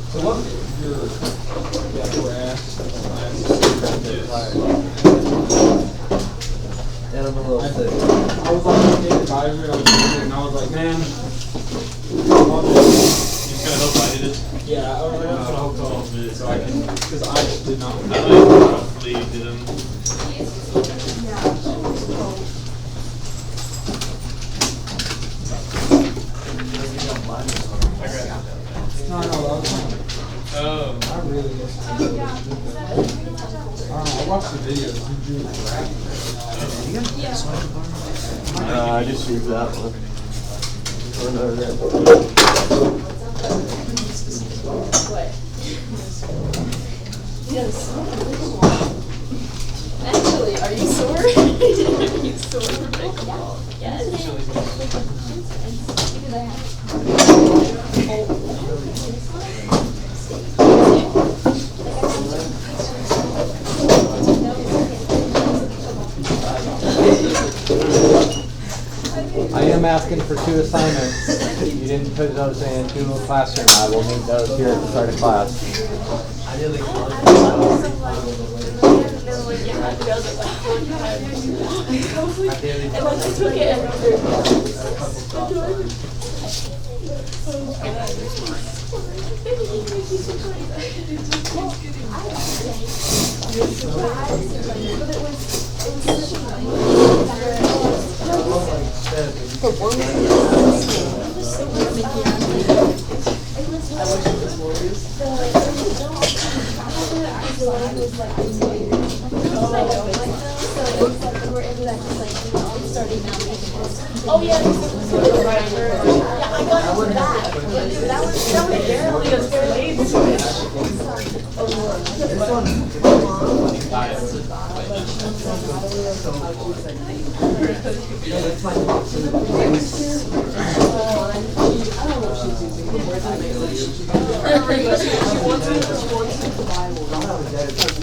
So what your grass And I'm a little sick. I was like in the advisory, I was reading it, and I was like, man, He's gonna hope I did it. yeah, I was like, I'm gonna hope I'll do it so I can, because I just did not. I hopefully you did them. No, that was fine. Oh. I really just. I don't know, I watched the videos. You do I just used that one. Actually, are you sore? Are you sore from pickleball? Yes. I am asking for 2 assignments. You didn't put those into a classroom. I will need those here at the start of class. Oh yeah, I got into that. That was barely a fair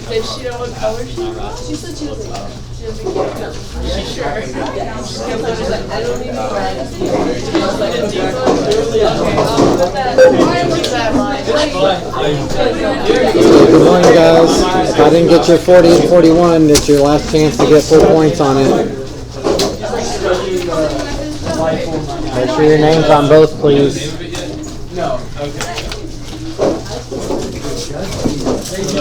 Did she know what color she was? She said she was like, she doesn't care. She's sure. She's like, I don't need to wear She was like a deep one. Okay, I'll put that. Keep that in mind. Good morning, guys. If I didn't get your 40 and 41, it's your last chance to get 4 points on it. Make sure your name's on both, please. No. Okay. Is it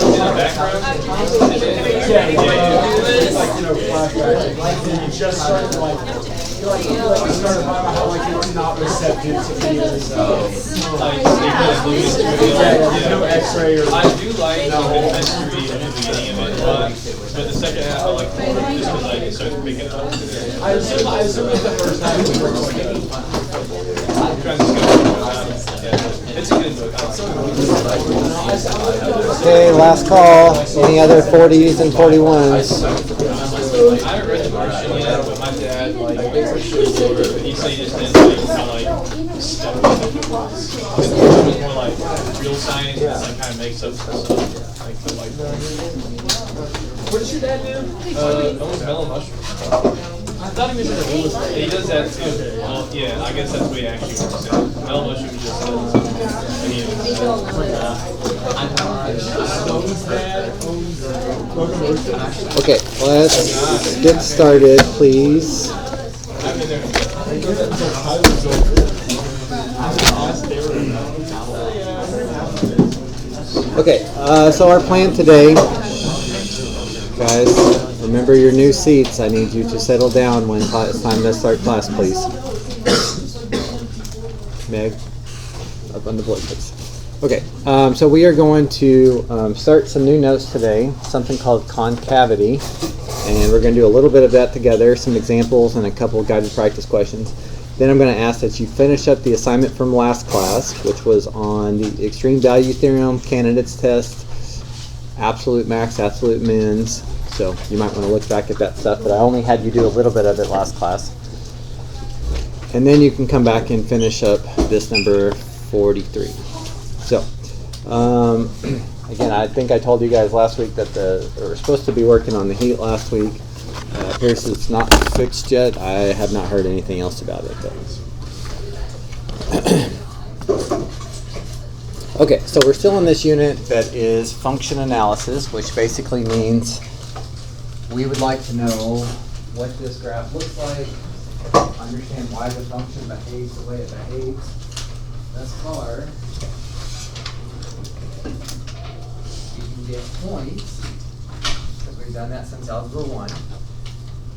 in the background? It's like, flashback. Like, you just started, you started how, it's not receptive to videos. There's no x-ray or... I do like the mystery in the beginning of it, but the second half I like more just because I can start picking up. I assume it's the first time we were going. It's a good book. Okay, last call. Any other 40s and 41s? I haven't read the Martian yet, but my dad, he said he just didn't how stuff it was more like real science and kind of makes up some stuff. What does your dad do? Almost mellow mushroom. I thought he was in real estate. He does that too. Well, yeah, I guess that's the way he actually works it. Mellow mushroom just Okay, let's get started, please. Okay, so our plan today, guys, remember your new seats. I need you to settle down when it's time to start class, please. Meg, up on the board, please. Okay, so we are going to start some new notes today, something called concavity, and we're going to do a little bit of that together, some examples and a couple of guided practice questions. Then I'm going to ask that you finish up the assignment from last class, which was on the extreme value theorem, candidates test, absolute max, absolute mins. So you might want to look back at that stuff, but I only had you do a little bit of it last class. And then you can come back and finish up this number 43. So, again, I think I told you guys last week that we were supposed to be working on the heat last week. Appears it's not fixed yet. I have not heard anything else about it, though. Okay, so we're still in this unit that is function analysis, which basically means we would like to know what this graph looks like, understand why the function behaves the way it behaves. Thus far, you can get points, because we've done that since Algebra 1.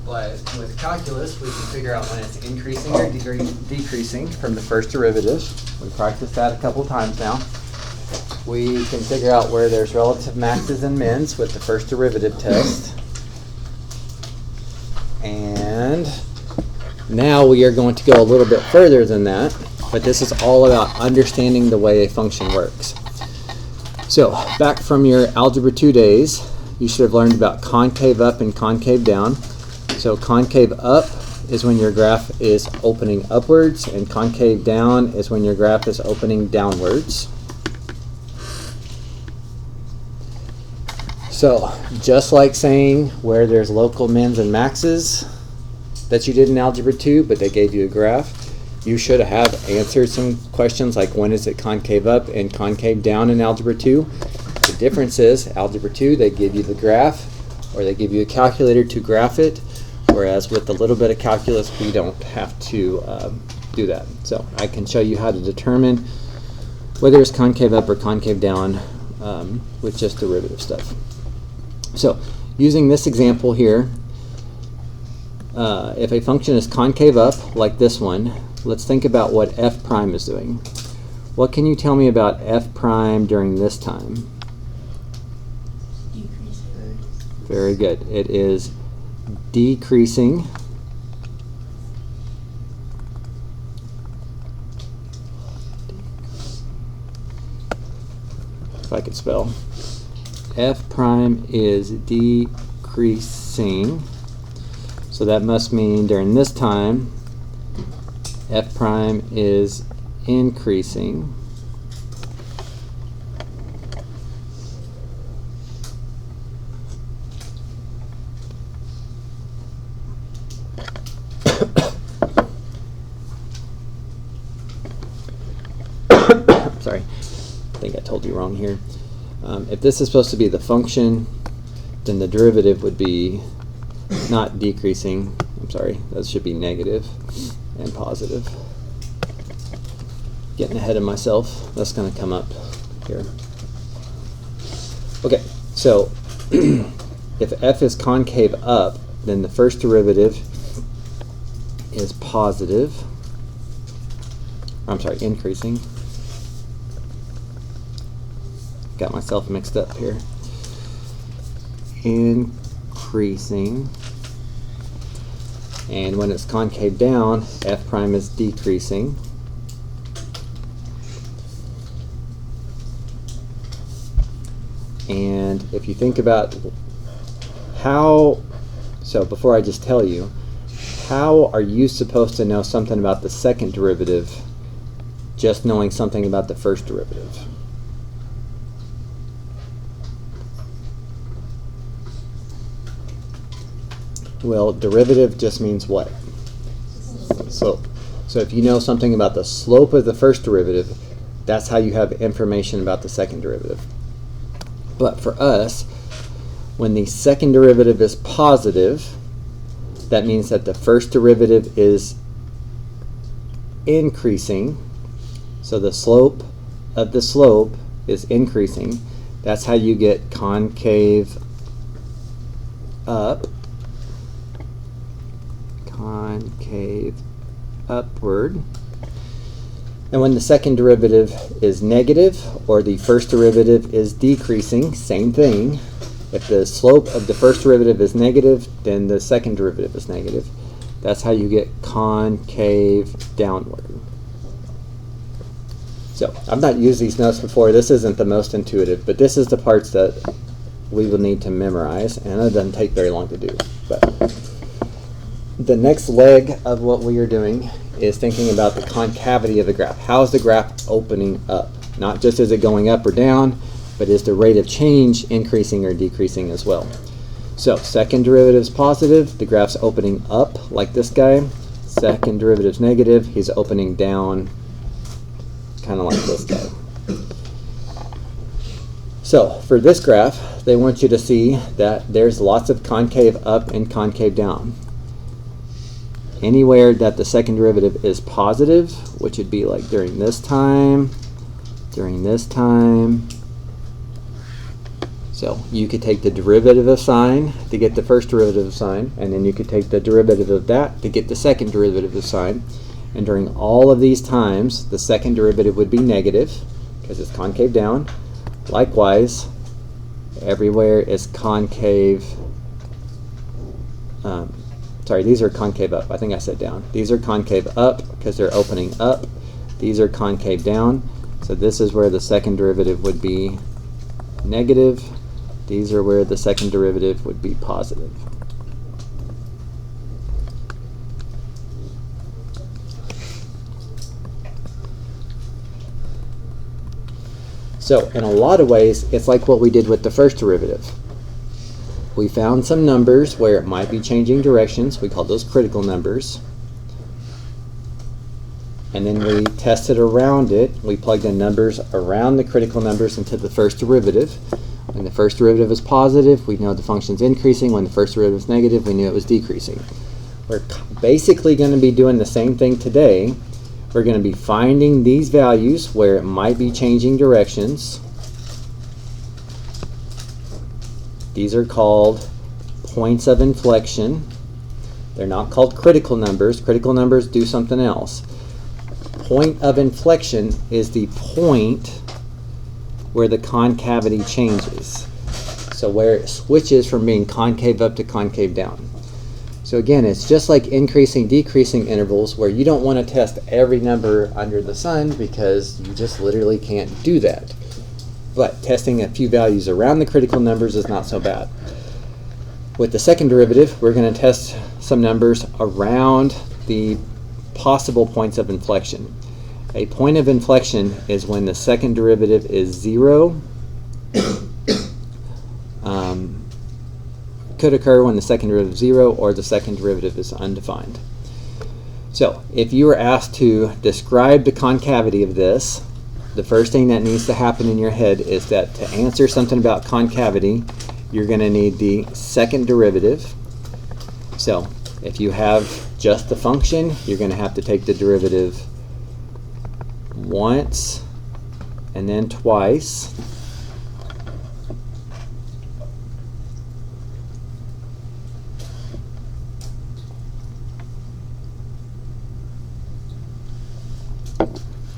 But with calculus, we can figure out when it's increasing or decreasing from the first derivative. We practiced that a couple times now. We can figure out where there's relative maxes and mins with the first derivative test. And now we are going to go a little bit further than that, but this is all about understanding the way a function works. So back from your Algebra 2 days, you should have learned about concave up and concave down. So concave up is when your graph is opening upwards, and concave down is when your graph is opening downwards. So just like saying where there's local mins and maxes that you did in Algebra 2, but they gave you a graph, you should have answered some questions like when is it concave up and concave down in Algebra 2. The difference is Algebra 2, they give you the graph, or they give you a calculator to graph it, whereas with a little bit of calculus we don't have to do that. So I can show you how to determine whether it's concave up or concave down with just derivative stuff. So using this example here, if a function is concave up like this one, let's think about what f prime is doing. What can you tell me about f prime during this time? Decreasing. Very good. It is decreasing. If I could spell. F prime is decreasing. So that must mean during this time, f prime is increasing. Sorry, I think I told you wrong here. If this is supposed to be the function, then the derivative would be not decreasing. I'm sorry, that should be negative and positive. Getting ahead of myself. That's going to come up here. Okay, so if f is concave up, then the first derivative is positive. I'm sorry, increasing. Got myself mixed up here. Increasing. And when it's concave down, f prime is decreasing. And if you think about how, so before I just tell you, how are you supposed to know something about the second derivative just knowing something about the first derivative? Well, derivative just means what? Slope. So if you know something about the slope of the first derivative, that's how you have information about the second derivative. But for us, when the second derivative is positive, that means that the first derivative is increasing. So the slope of the slope is increasing. That's how you get concave up. Concave upward. And when the second derivative is negative, or the first derivative is decreasing, same thing. If the slope of the first derivative is negative, then the second derivative is negative. That's how you get concave downward. So I've not used these notes before. This isn't the most intuitive, but this is the parts that we will need to memorize, and it doesn't take very long to do. But the next leg of what we are doing is thinking about the concavity of the graph. How is the graph opening up? Not just is it going up or down, but is the rate of change increasing or decreasing as well? So second derivative is positive, the graph's opening up like this guy. Second derivative is negative, he's opening down kind of like this guy. So for this graph, they want you to see that there's lots of concave up and concave down. Anywhere that the second derivative is positive, which would be like during this time, so you could take the derivative of sine to get the first derivative of sine, and then you could take the derivative of that to get the second derivative of sine. And during all of these times, the second derivative would be negative because it's concave down. Likewise, everywhere is concave, sorry, these are concave up. I think I said down. These are concave up because they're opening up. These are concave down. So this is where the second derivative would be negative. These are where the second derivative would be positive. So in a lot of ways, it's like what we did with the first derivative. We found some numbers where it might be changing directions. We call those critical numbers. And then we tested around it. We plugged in numbers around the critical numbers into the first derivative. When the first derivative is positive, we know the function's increasing. When the first derivative is negative, we knew it was decreasing. We're basically going to be doing the same thing today. We're going to be finding these values where it might be changing directions. These are called points of inflection. They're not called critical numbers. Critical numbers do something else. Point of inflection is the point where the concavity changes. So where it switches from being concave up to concave down. So again, it's just like increasing, decreasing intervals where you don't want to test every number under the sun because you just literally can't do that. But testing a few values around the critical numbers is not so bad. With the second derivative, we're going to test some numbers around the possible points of inflection. A point of inflection is when the second derivative is 0. Could occur when the second derivative is 0 or the second derivative is undefined. So if you were asked to describe the concavity of this, the first thing that needs to happen in your head is that to answer something about concavity, you're going to need the second derivative. So if you have just the function, you're going to have to take the derivative once and then twice.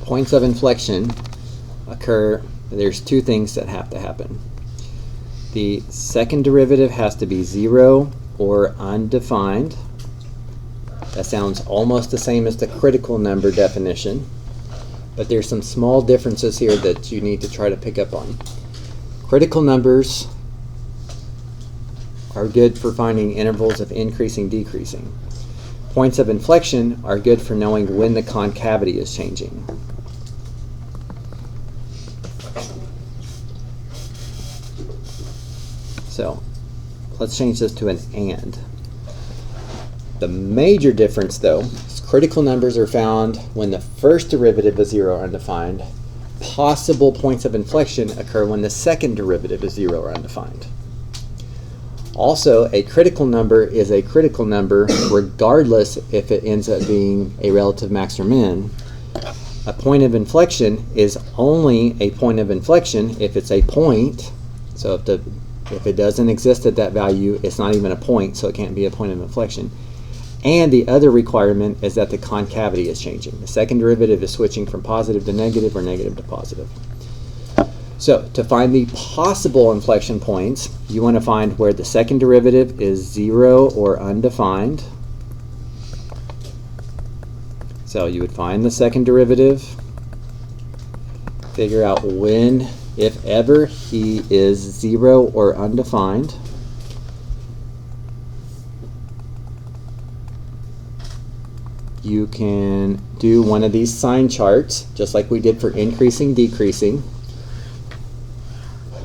Points of inflection occur, there's two things that have to happen. The second derivative has to be 0 or undefined. That sounds almost the same as the critical number definition, but there's some small differences here that you need to try to pick up on. Critical numbers are good for finding intervals of increasing, decreasing. Points of inflection are good for knowing when the concavity is changing. So let's change this to an and. The major difference, though, is critical numbers are found when the first derivative is 0 or undefined. Possible points of inflection occur when the second derivative is 0 or undefined. Also, a critical number is a critical number regardless if it ends up being a relative max or min. A point of inflection is only a point of inflection if it's a point. So if it doesn't exist at that value, it's not even a point, so it can't be a point of inflection. And the other requirement is that the concavity is changing. The second derivative is switching from positive to negative or negative to positive. So to find the possible inflection points, you want to find where the second derivative is 0 or undefined. So you would find the second derivative, figure out when, if ever, he is 0 or undefined. You can do one of these sign charts, just like we did for increasing, decreasing.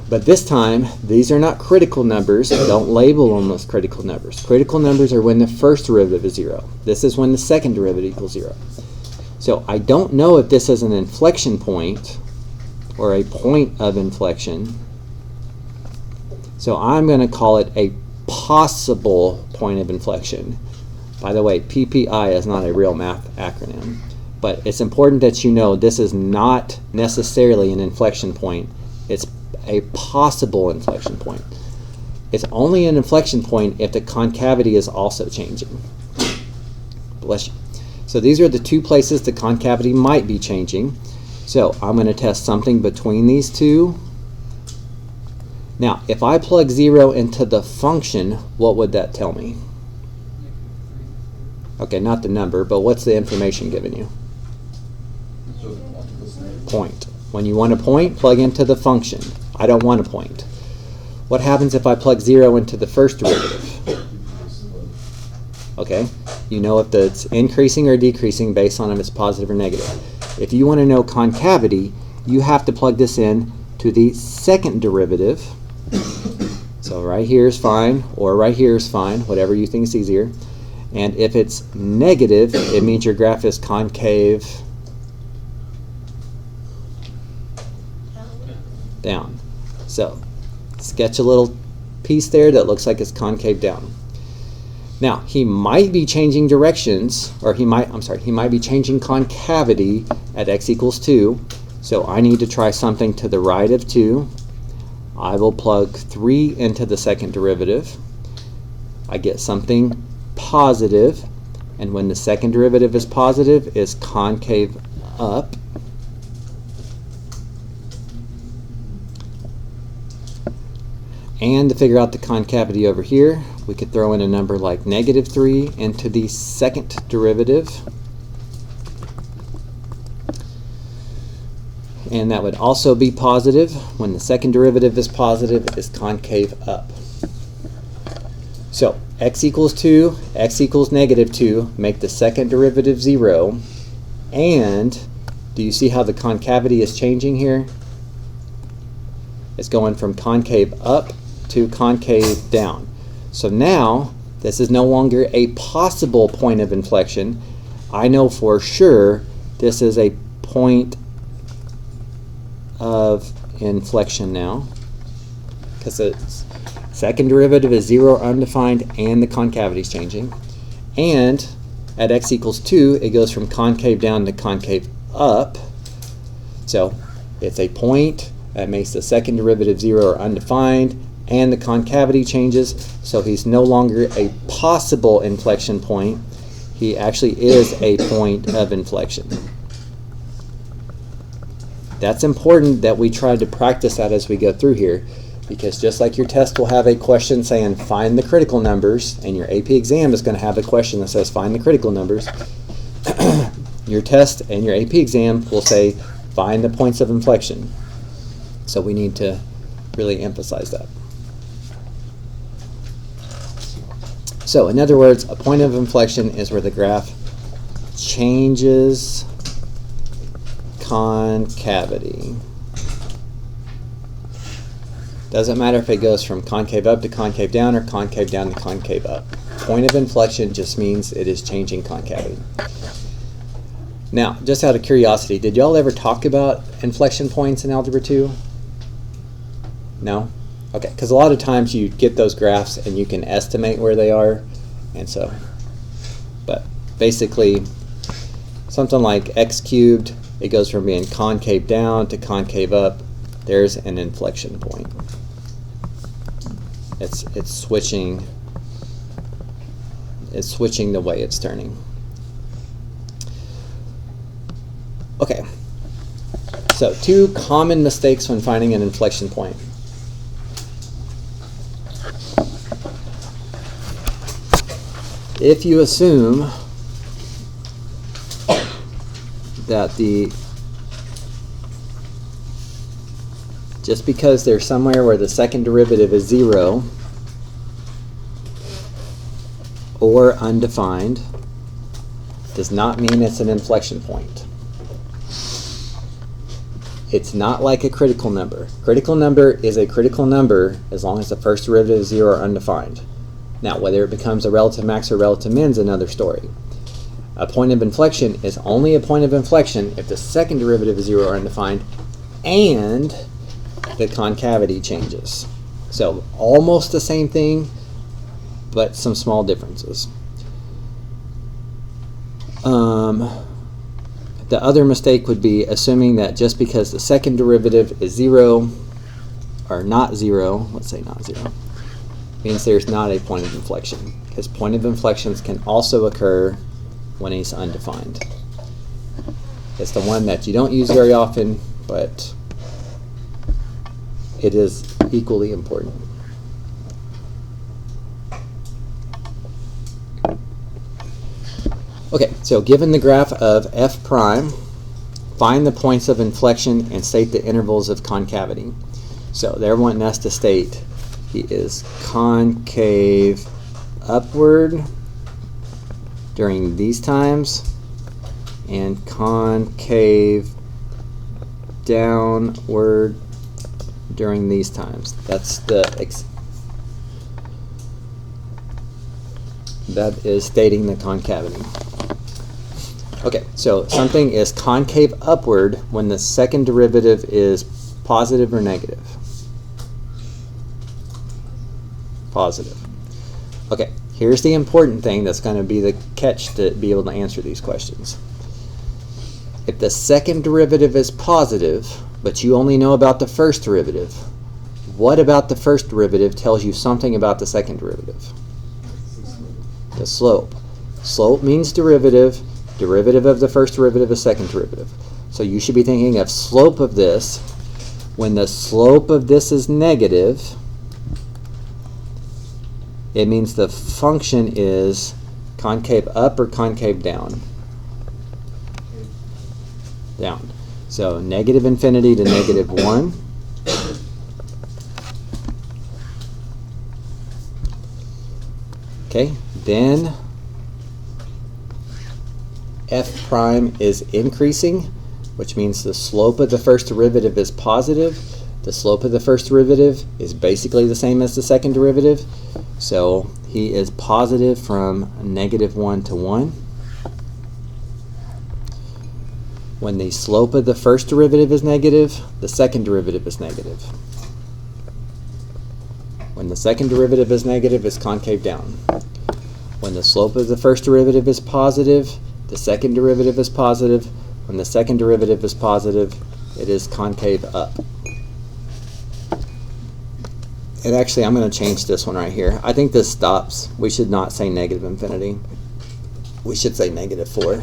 But this time, these are not critical numbers. Don't label them as critical numbers. Critical numbers are when the first derivative is 0. This is when the second derivative equals 0. So I don't know if this is an inflection point or a point of inflection. So I'm going to call it a possible point of inflection. By the way, PPI is not a real math acronym, but it's important that you know this is not necessarily an inflection point. It's a possible inflection point. It's only an inflection point if the concavity is also changing. Bless you. So these are the two places the concavity might be changing. So I'm going to test something between these two. Now, if I plug 0 into the function, what would that tell me? Okay, not the number, but what's the information giving you? Point. When you want a point, plug into the function. I don't want a point. What happens if I plug 0 into the first derivative? Okay, you know if it's increasing or decreasing based on if it's positive or negative. If you want to know concavity, you have to plug this in to the second derivative. So right here is fine, or right here is fine, whatever you think is easier. And if it's negative, it means your graph is concave down. So sketch a little piece there that looks like it's concave down. Now, he might be changing directions, or he might be changing concavity at x equals 2. So I need to try something to the right of 2. I will plug 3 into the second derivative. I get something positive, and when the second derivative is positive, it's concave up. And to figure out the concavity over here, we could throw in a number like -3 into the second derivative. And that would also be positive. When the second derivative is positive, it's concave up. So x equals 2, x equals -2, make the second derivative 0. And do you see how the concavity is changing here? It's going from concave up to concave down. So now, this is no longer a possible point of inflection. I know for sure this is a point of inflection now, because the second derivative is 0 or undefined and the concavity is changing. And at x equals 2, it goes from concave down to concave up. So it's a point that makes the second derivative 0 or undefined, and the concavity changes, so he's no longer a possible inflection point. He actually is a point of inflection. That's important that we try to practice that as we go through here, because just like your test will have a question saying find the critical numbers, and your AP exam is going to have a question that says find the critical numbers, your test and your AP exam will say find the points of inflection. So we need to really emphasize that. So in other words, a point of inflection is where the graph changes concavity. Doesn't matter if it goes from concave up to concave down or concave down to concave up. Point of inflection just means it is changing concavity. Now, just out of curiosity, did y'all ever talk about inflection points in Algebra 2? No? Okay, because a lot of times you get those graphs and you can estimate where they are, and so, but basically something like x cubed, it goes from being concave down to concave up. There's an inflection point. It's switching the way it's turning. Okay, so 2 common mistakes when finding an inflection point. If you assume that just because there's somewhere where the second derivative is 0 or undefined does not mean it's an inflection point. It's not like a critical number. Critical number is a critical number as long as the first derivative is 0 or undefined. Now, whether it becomes a relative max or relative min is another story. A point of inflection is only a point of inflection if the second derivative is 0 or undefined and the concavity changes. So almost the same thing, but some small differences. The other mistake would be assuming that just because the second derivative is 0, or not 0, let's say not 0, means there's not a point of inflection, because point of inflections can also occur when it's undefined. It's the one that you don't use very often, but it is equally important. Okay, so given the graph of f prime, find the points of inflection and state the intervals of concavity. So they're wanting us to state he is concave upward during these times and concave downward during these times. That's that is stating the concavity. Okay, so something is concave upward when the second derivative is positive or negative? Positive. Okay, here's the important thing that's going to be the catch to be able to answer these questions. If the second derivative is positive, but you only know about the first derivative, what about the first derivative tells you something about the second derivative? The slope. Slope means derivative. Derivative of the first derivative is second derivative. So you should be thinking of slope of this. When the slope of this is negative, it means the function is concave up or concave down? Down. So negative infinity to negative 1. Okay, then f prime is increasing, which means the slope of the first derivative is positive. The slope of the first derivative is basically the same as the second derivative. So he is positive from negative 1 to 1. When the slope of the first derivative is negative, the second derivative is negative. When the second derivative is negative, it's concave down. When the slope of the first derivative is positive, the second derivative is positive. When the second derivative is positive, it is concave up. And actually, I'm going to change this one right here. I think this stops. We should not say negative infinity. We should say negative 4.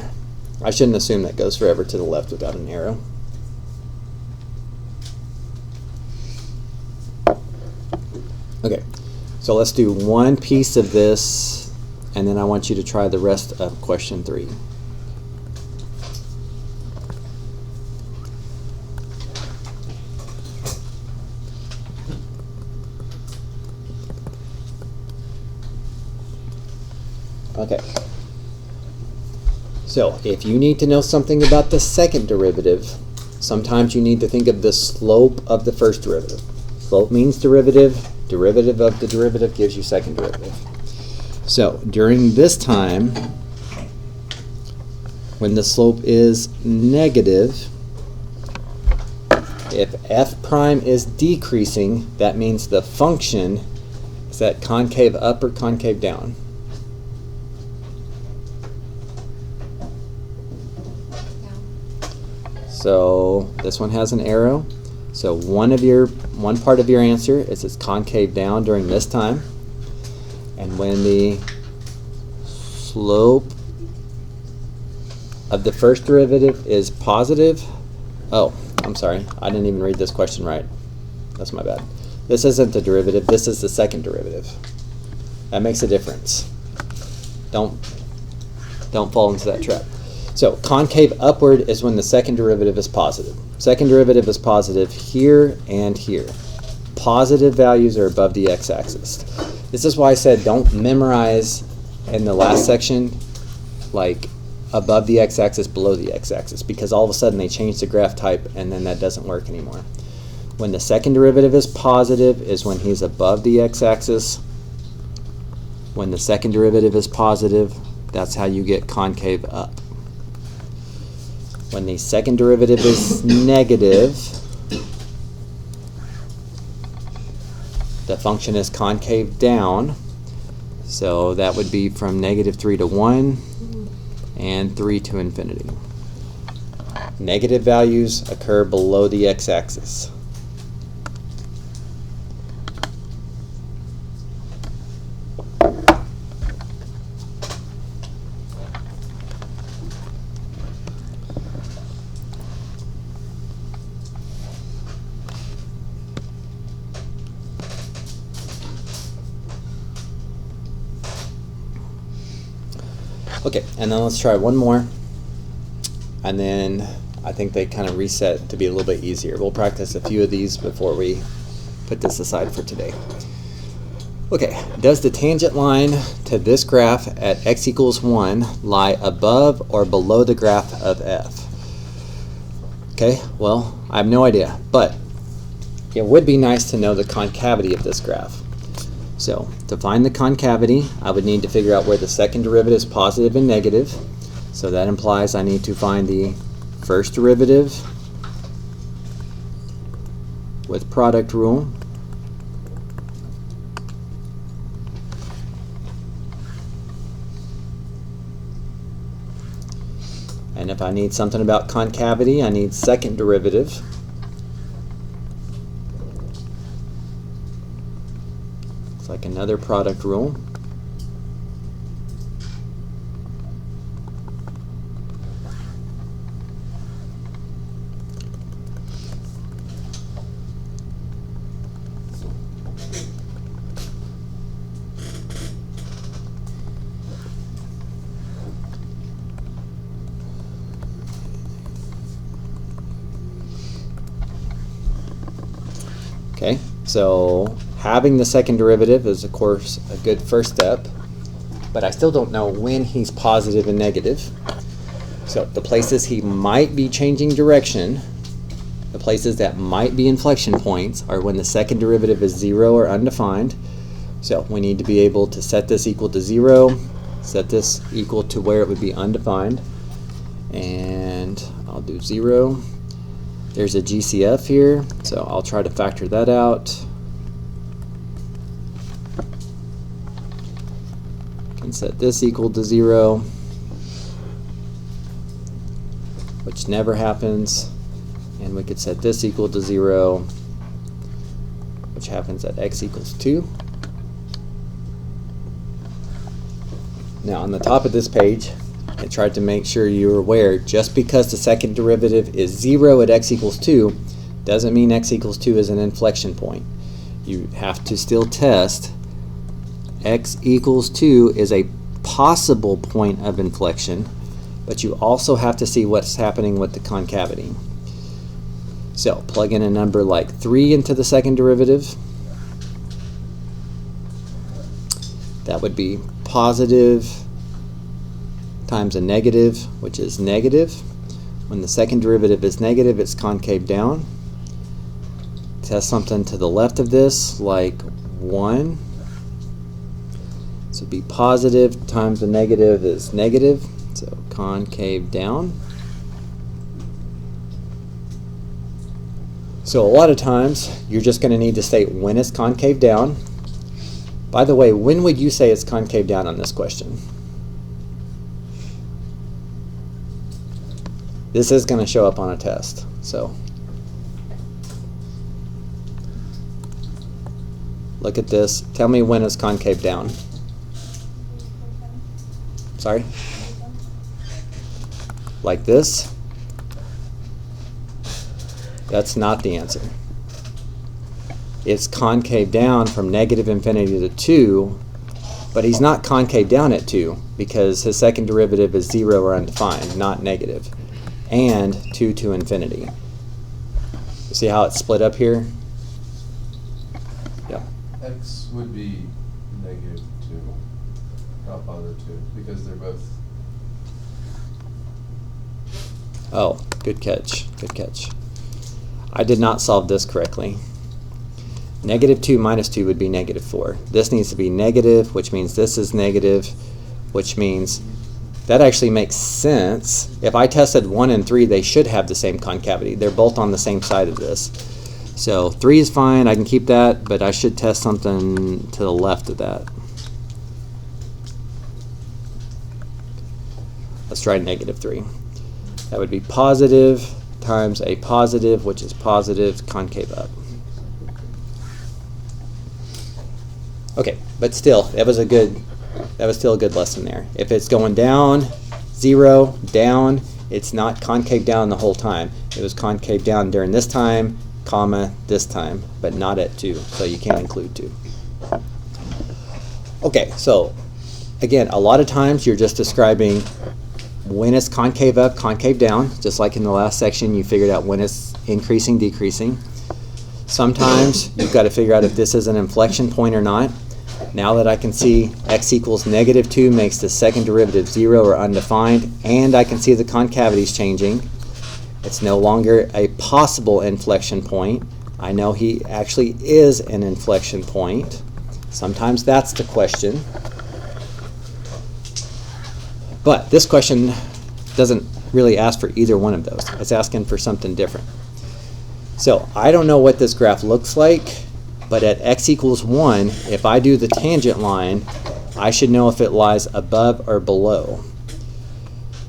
I shouldn't assume that goes forever to the left without an arrow. Okay, so let's do one piece of this, and then I want you to try the rest of question 3. Okay. So if you need to know something about the second derivative, sometimes you need to think of the slope of the first derivative. Slope means derivative. Derivative of the derivative gives you second derivative. So during this time, when the slope is negative, if f prime is decreasing, that means the function is at concave up or concave down. So this one has an arrow. So one part of your answer is it's concave down during this time. And when the slope of the first derivative is positive, oh, I'm sorry, I didn't even read this question right. That's my bad. This isn't the derivative, this is the second derivative. That makes a difference. Don't fall into that trap. So concave upward is when the second derivative is positive. Second derivative is positive here and here. Positive values are above the x-axis. This is why I said don't memorize in the last section like above the x-axis, below the x-axis, because all of a sudden they change the graph type and then that doesn't work anymore. When the second derivative is positive is when he's above the x-axis. When the second derivative is positive, that's how you get concave up. When the second derivative is negative, the function is concave down, so that would be from -3 to 1 and 3 to infinity. Negative values occur below the x-axis. Okay, and then let's try one more, and then I think they kind of reset to be a little bit easier. We'll practice a few of these before we put this aside for today. Okay, does the tangent line to this graph at x equals 1 lie above or below the graph of f? Okay, well, I have no idea, but it would be nice to know the concavity of this graph. So, to find the concavity, I would need to figure out where the second derivative is positive and negative. So that implies I need to find the first derivative with product rule. And if I need something about concavity, I need second derivative. Like another product rule. Okay, so having the second derivative is, of course, a good first step, but I still don't know when he's positive and negative. So the places he might be changing direction, the places that might be inflection points, are when the second derivative is 0 or undefined. So we need to be able to set this equal to 0, set this equal to where it would be undefined, and I'll do 0. There's a GCF here, so I'll try to factor that out. Can set this equal to 0, which never happens, and we could set this equal to 0, which happens at x equals 2. Now on the top of this page, I tried to make sure you're aware, just because the second derivative is 0 at x equals 2 doesn't mean x equals 2 is an inflection point. You have to still test x equals 2 is a possible point of inflection, but you also have to see what's happening with the concavity. So plug in a number like 3 into the second derivative. That would be positive times a negative, which is negative. When the second derivative is negative, it's concave down. Test something to the left of this, like 1. So be positive times a negative is negative, so concave down. So a lot of times, you're just going to need to state when it's concave down. By the way, when would you say it's concave down on this question? This is going to show up on a test, so look at this. Tell me when it's concave down. Sorry? Like this? That's not the answer. It's concave down from negative infinity to 2, but he's not concave down at 2 because his second derivative is 0 or undefined, not negative, and 2 to infinity. You see how it's split up here? Yeah. X would be -2, not positive 2, because they're both. Oh, good catch, good catch. I did not solve this correctly. -2 minus 2 would be -4. This needs to be negative, which means this is negative, which means that actually makes sense. If I tested 1 and 3, they should have the same concavity. They're both on the same side of this. So 3 is fine, I can keep that, but I should test something to the left of that. Let's try -3. That would be positive times a positive, which is positive, concave up. Okay, but still, that was still a good lesson there. If it's going down, 0, down, it's not concave down the whole time. It was concave down during this time, comma, this time, but not at 2, so you can't include 2. Okay, so again, a lot of times you're just describing when it's concave up, concave down, just like in the last section you figured out when it's increasing, decreasing. Sometimes you've got to figure out if this is an inflection point or not. Now that I can see x equals -2 makes the second derivative 0 or undefined, and I can see the concavity's changing, it's no longer a possible inflection point. I know he actually is an inflection point. Sometimes that's the question. But this question doesn't really ask for either one of those. It's asking for something different. So I don't know what this graph looks like, but at x equals 1, if I do the tangent line, I should know if it lies above or below.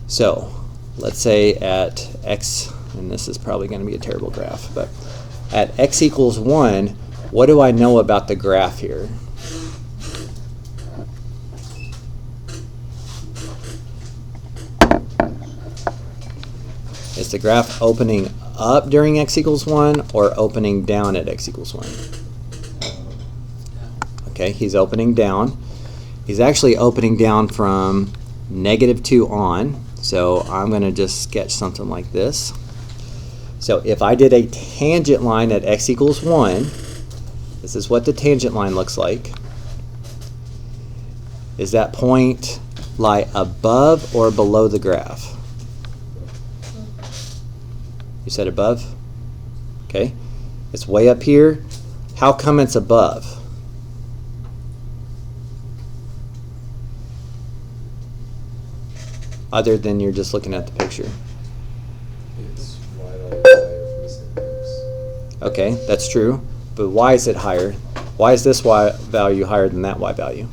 So let's say at x, and this is probably going to be a terrible graph, but at x equals 1, what do I know about the graph here? Is the graph opening up during x equals 1 or opening down at x equals 1? Okay, he's opening down. He's actually opening down from -2 on, so I'm going to just sketch something like this. So if I did a tangent line at x equals 1, this is what the tangent line looks like. Is that point lie above or below the graph? You said above? Okay. It's way up here. How come it's above? Other than you're just looking at the picture. It's y value higher for the same x. Okay, that's true. But why is it higher? Why is this y value higher than that y value?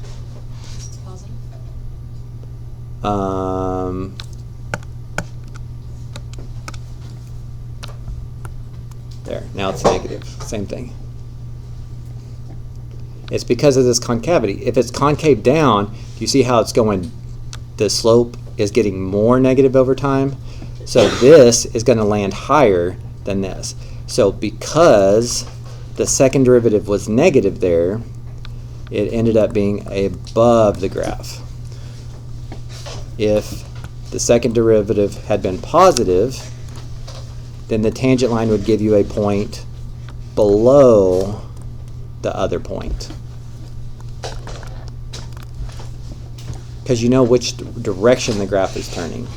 It's positive. There, now it's negative. Same thing. It's because of this concavity. If it's concave down, do you see how it's going, the slope is getting more negative over time? So this is going to land higher than this. So because the second derivative was negative there, it ended up being above the graph. If the second derivative had been positive, then the tangent line would give you a point below the other point. Because you know which direction the graph is turning.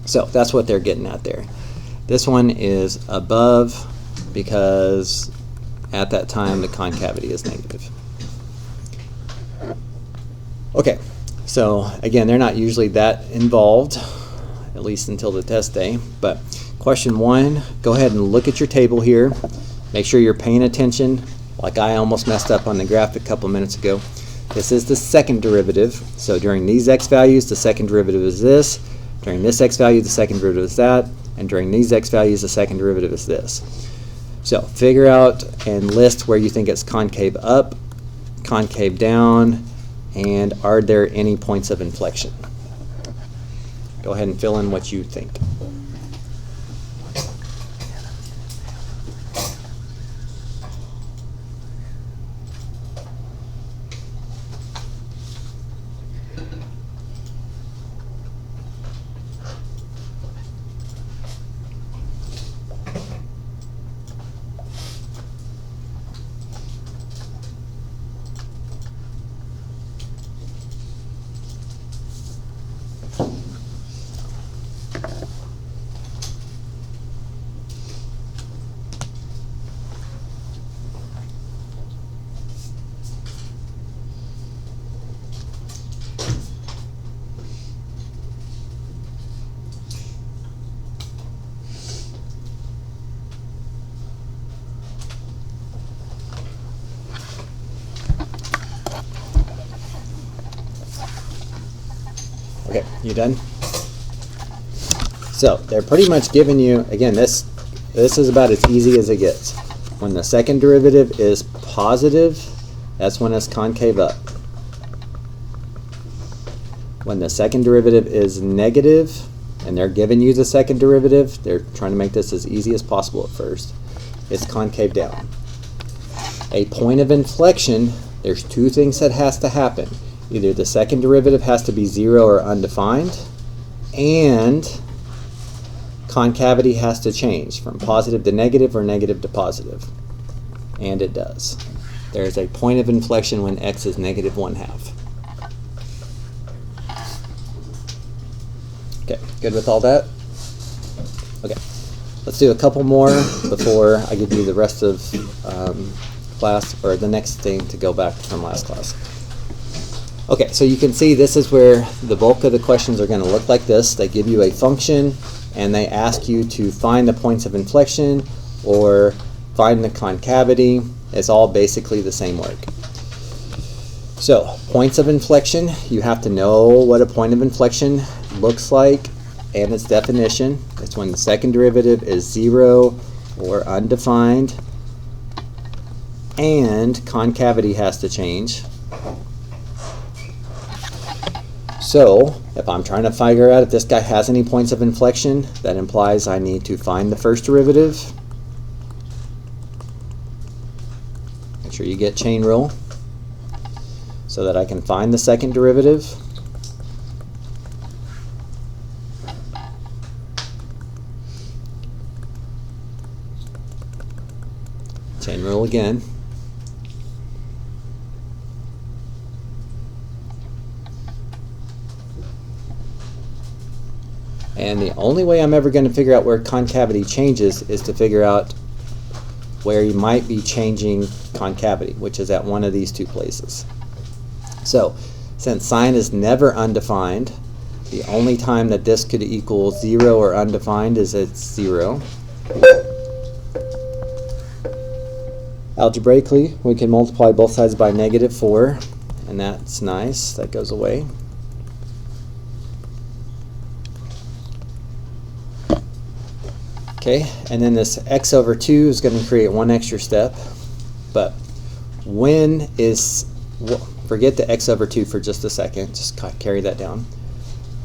So that's what they're getting at there. This one is above because at that time the concavity is negative. Okay, so again, they're not usually that involved, at least until the test day. But question 1, go ahead and look at your table here. Make sure you're paying attention, like I almost messed up on the graph a couple minutes ago. This is the second derivative. So during these x values, the second derivative is this. During this x value, the second derivative is that. And during these x values, the second derivative is this. So figure out and list where you think it's concave up, concave down, and are there any points of inflection? Go ahead and fill in what you think. Okay, you done? So they're pretty much giving you, again, this is about as easy as it gets. When the second derivative is positive, that's when it's concave up. When the second derivative is negative, and they're giving you the second derivative, they're trying to make this as easy as possible at first, it's concave down. A point of inflection, there's two things that has to happen. Either the second derivative has to be 0 or undefined, and concavity has to change from positive to negative or negative to positive. And it does. There's a point of inflection when x is negative 1/2. Okay, good with all that? Okay, let's do a couple more before I give you the rest of class, or the next thing to go back from last class. Okay, so you can see this is where the bulk of the questions are going to look like this. They give you a function and they ask you to find the points of inflection or find the concavity. It's all basically the same work. So, points of inflection, you have to know what a point of inflection looks like and its definition. It's when the second derivative is 0 or undefined and concavity has to change. So, if I'm trying to figure out if this guy has any points of inflection, that implies I need to find the first derivative. Make sure you get chain rule so that I can find the second derivative. Chain rule again. And the only way I'm ever going to figure out where concavity changes is to figure out where you might be changing concavity, which is at one of these two places. So, since sine is never undefined, the only time that this could equal 0 or undefined is at 0. Algebraically, we can multiply both sides by -4, and that's nice. That goes away. Okay, and then this x over 2 is going to create one extra step. But when is, forget the x over 2 for just a second, just carry that down.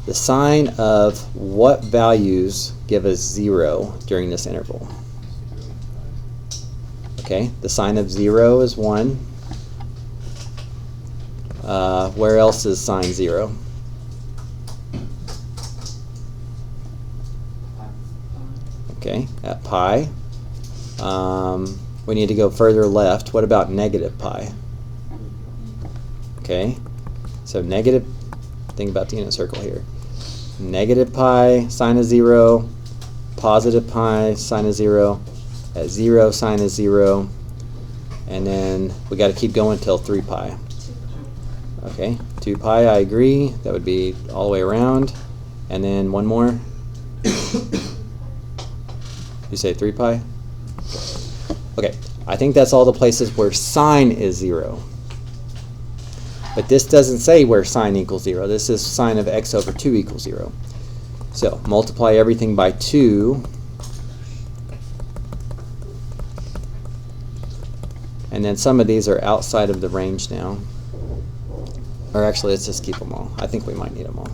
The sign of what values give us 0 during this interval? Okay, the sign of 0 is 1. Where else is sign 0? Okay, at pi. We need to go further left. What about negative pi? Okay, so negative, think about the unit circle here. Negative pi, sine of 0. Positive pi, sine of 0. At 0, sine is 0. And then we got to keep going till 3 pi. Okay, 2 pi, I agree. That would be all the way around. And then one more. You say 3 pi? Okay, I think that's all the places where sine is 0. But this doesn't say where sine equals 0. This is sine of x over 2 equals 0. So multiply everything by 2. And then some of these are outside of the range now. Or actually, let's just keep them all. I think we might need them all.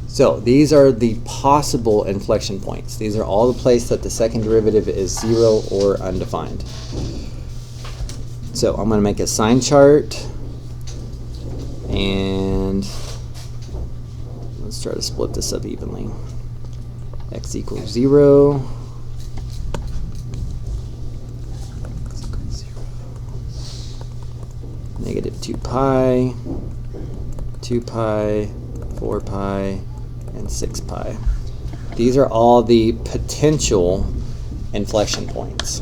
So these are the possible inflection points. These are all the places that the second derivative is 0 or undefined. So I'm going to make a sign chart. And let's try to split this up evenly. X equals 0. Negative 2 pi, 2 pi, 4 pi, and 6 pi. These are all the potential inflection points.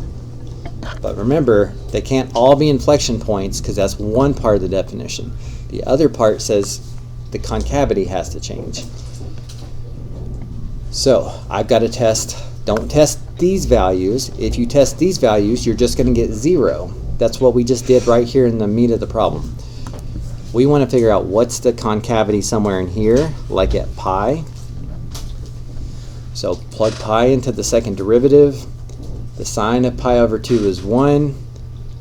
But remember, they can't all be inflection points because that's one part of the definition. The other part says the concavity has to change. So I've got to test, don't test these values. If you test these values, you're just going to get 0. That's what we just did right here in the meat of the problem. We want to figure out what's the concavity somewhere in here, like at pi. So plug pi into the second derivative. The sine of pi over 2 is 1.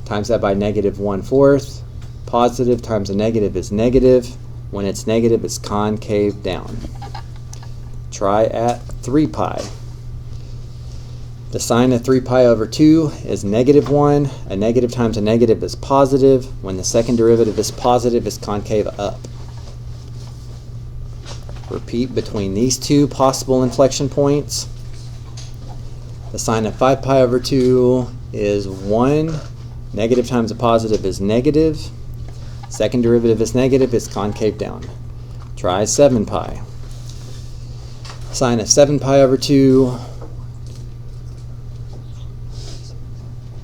Times that by negative 1/4. Positive times a negative is negative. When it's negative, it's concave down. Try at 3 pi. The sine of 3 pi over 2 is negative 1. A negative times a negative is positive. When the second derivative is positive, it's concave up. Repeat between these two possible inflection points. The sine of 5 pi over 2 is 1. Negative times a positive is negative. Second derivative is negative, it's concave down. Try 7 pi. Sine of 7 pi over 2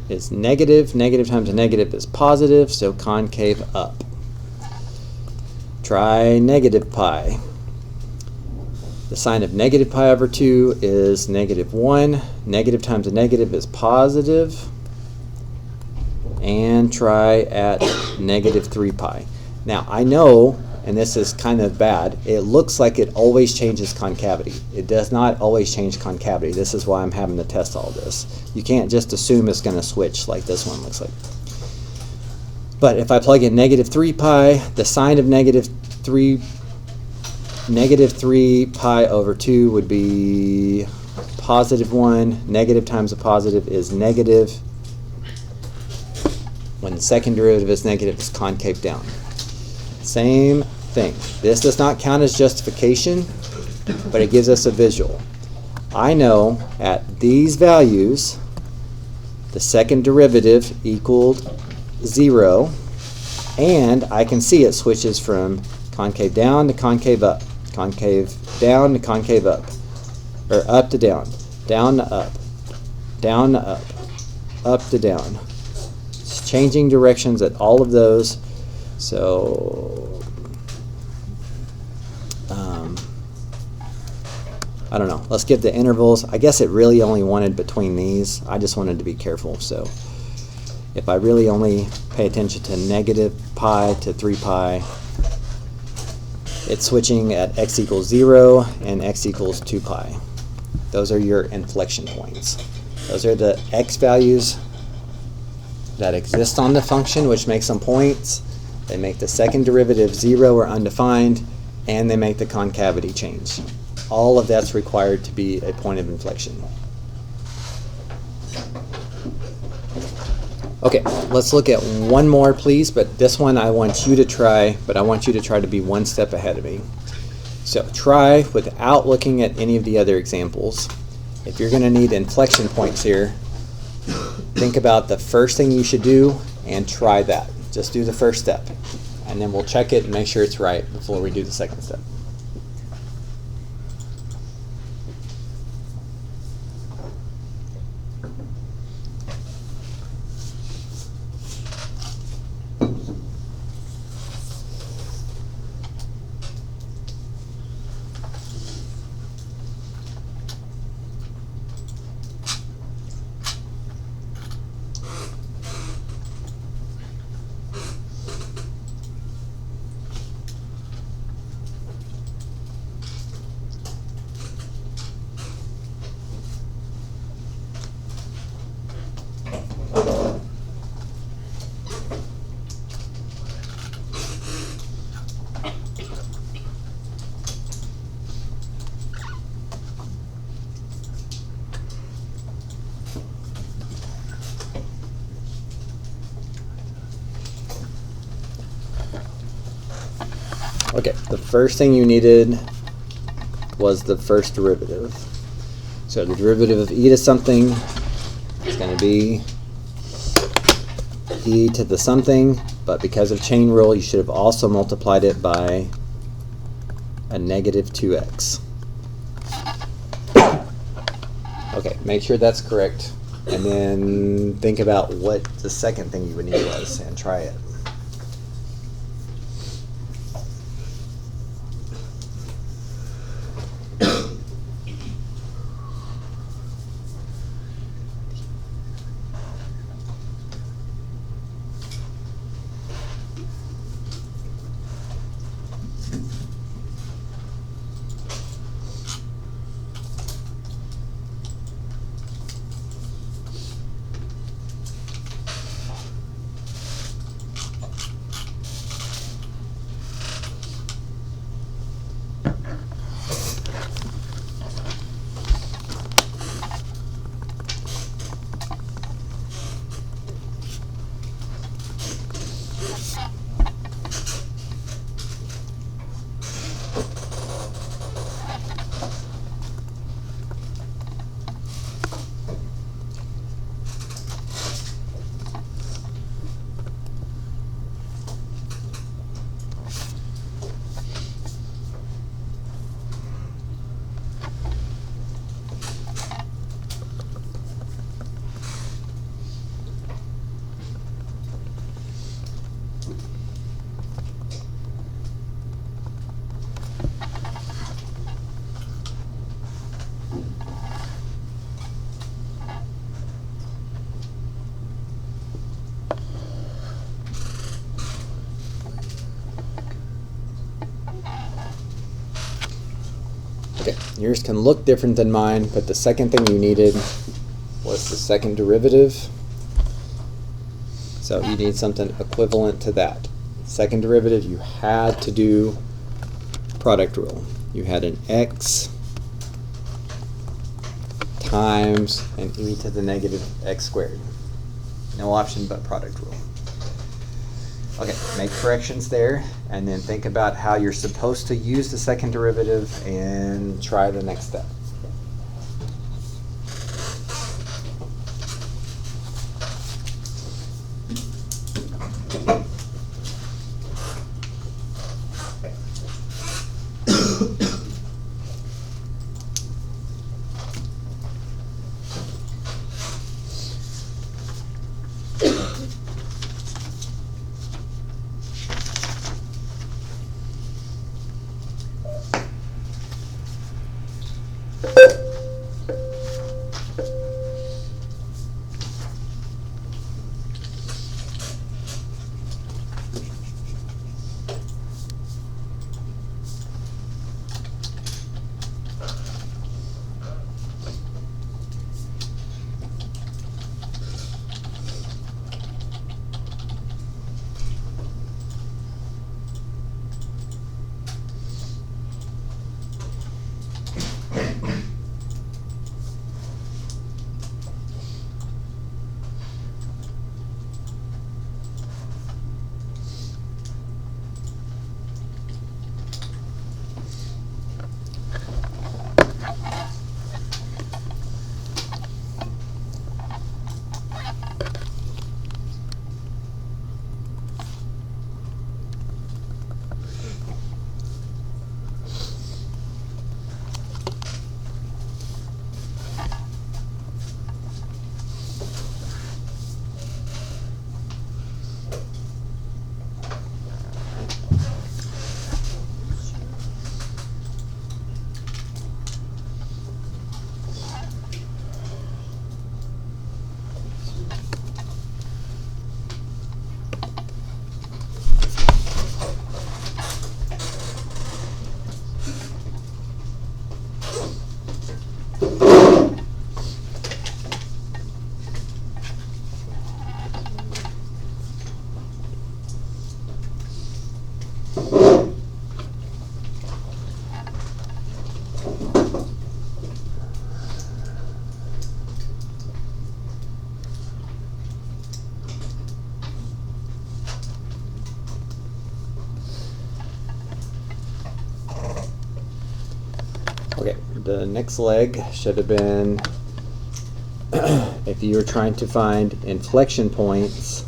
is negative. Negative times a negative is positive, so concave up. Try negative pi. The sine of negative pi over 2 is negative 1. Negative times a negative is positive. And try at negative 3 pi. Now I know, and this is kind of bad, it looks like it always changes concavity. It does not always change concavity. This is why I'm having to test all this. You can't just assume it's going to switch like this one looks like. But if I plug in negative 3 pi, the sine of negative 3 pi over 2 would be positive 1. Negative times a positive is negative. When the second derivative is negative, it's concave down. Same thing. This does not count as justification, but it gives us a visual. I know at these values, the second derivative equaled 0, and I can see it switches from concave down to concave up, concave down to concave up, or up to down to up, down to up to down. It's changing directions at all of those. So I don't know. Let's get the intervals. I guess it really only wanted between these. I just wanted to be careful. So if I really only pay attention to negative pi to 3 pi, it's switching at x equals 0 and x equals 2 pi. Those are your inflection points. Those are the x values that exist on the function, which makes them points. They make the second derivative 0 or undefined, and they make the concavity change. All of that's required to be a point of inflection. Okay, let's look at one more, please, but this one I want you to try, but I want you to try to be one step ahead of me. So try without looking at any of the other examples. If you're going to need inflection points here, think about the first thing you should do and try that. Just do the first step, and then we'll check it and make sure it's right before we do the second step. Okay, the first thing you needed was the first derivative. So the derivative of e to something is going to be e to the something, but because of chain rule, you should have also multiplied it by a negative 2x. Okay, make sure that's correct, and then think about what the second thing you would need was, and try it. Okay, yours can look different than mine, but the second thing you needed was the second derivative. So you need something equivalent to that. Second derivative, you had to do product rule. You had an x times an e to the negative x squared. No option but product rule. Okay, make corrections there, and then think about how you're supposed to use the second derivative and try the next step. Okay, the next leg should have been if you were trying to find inflection points,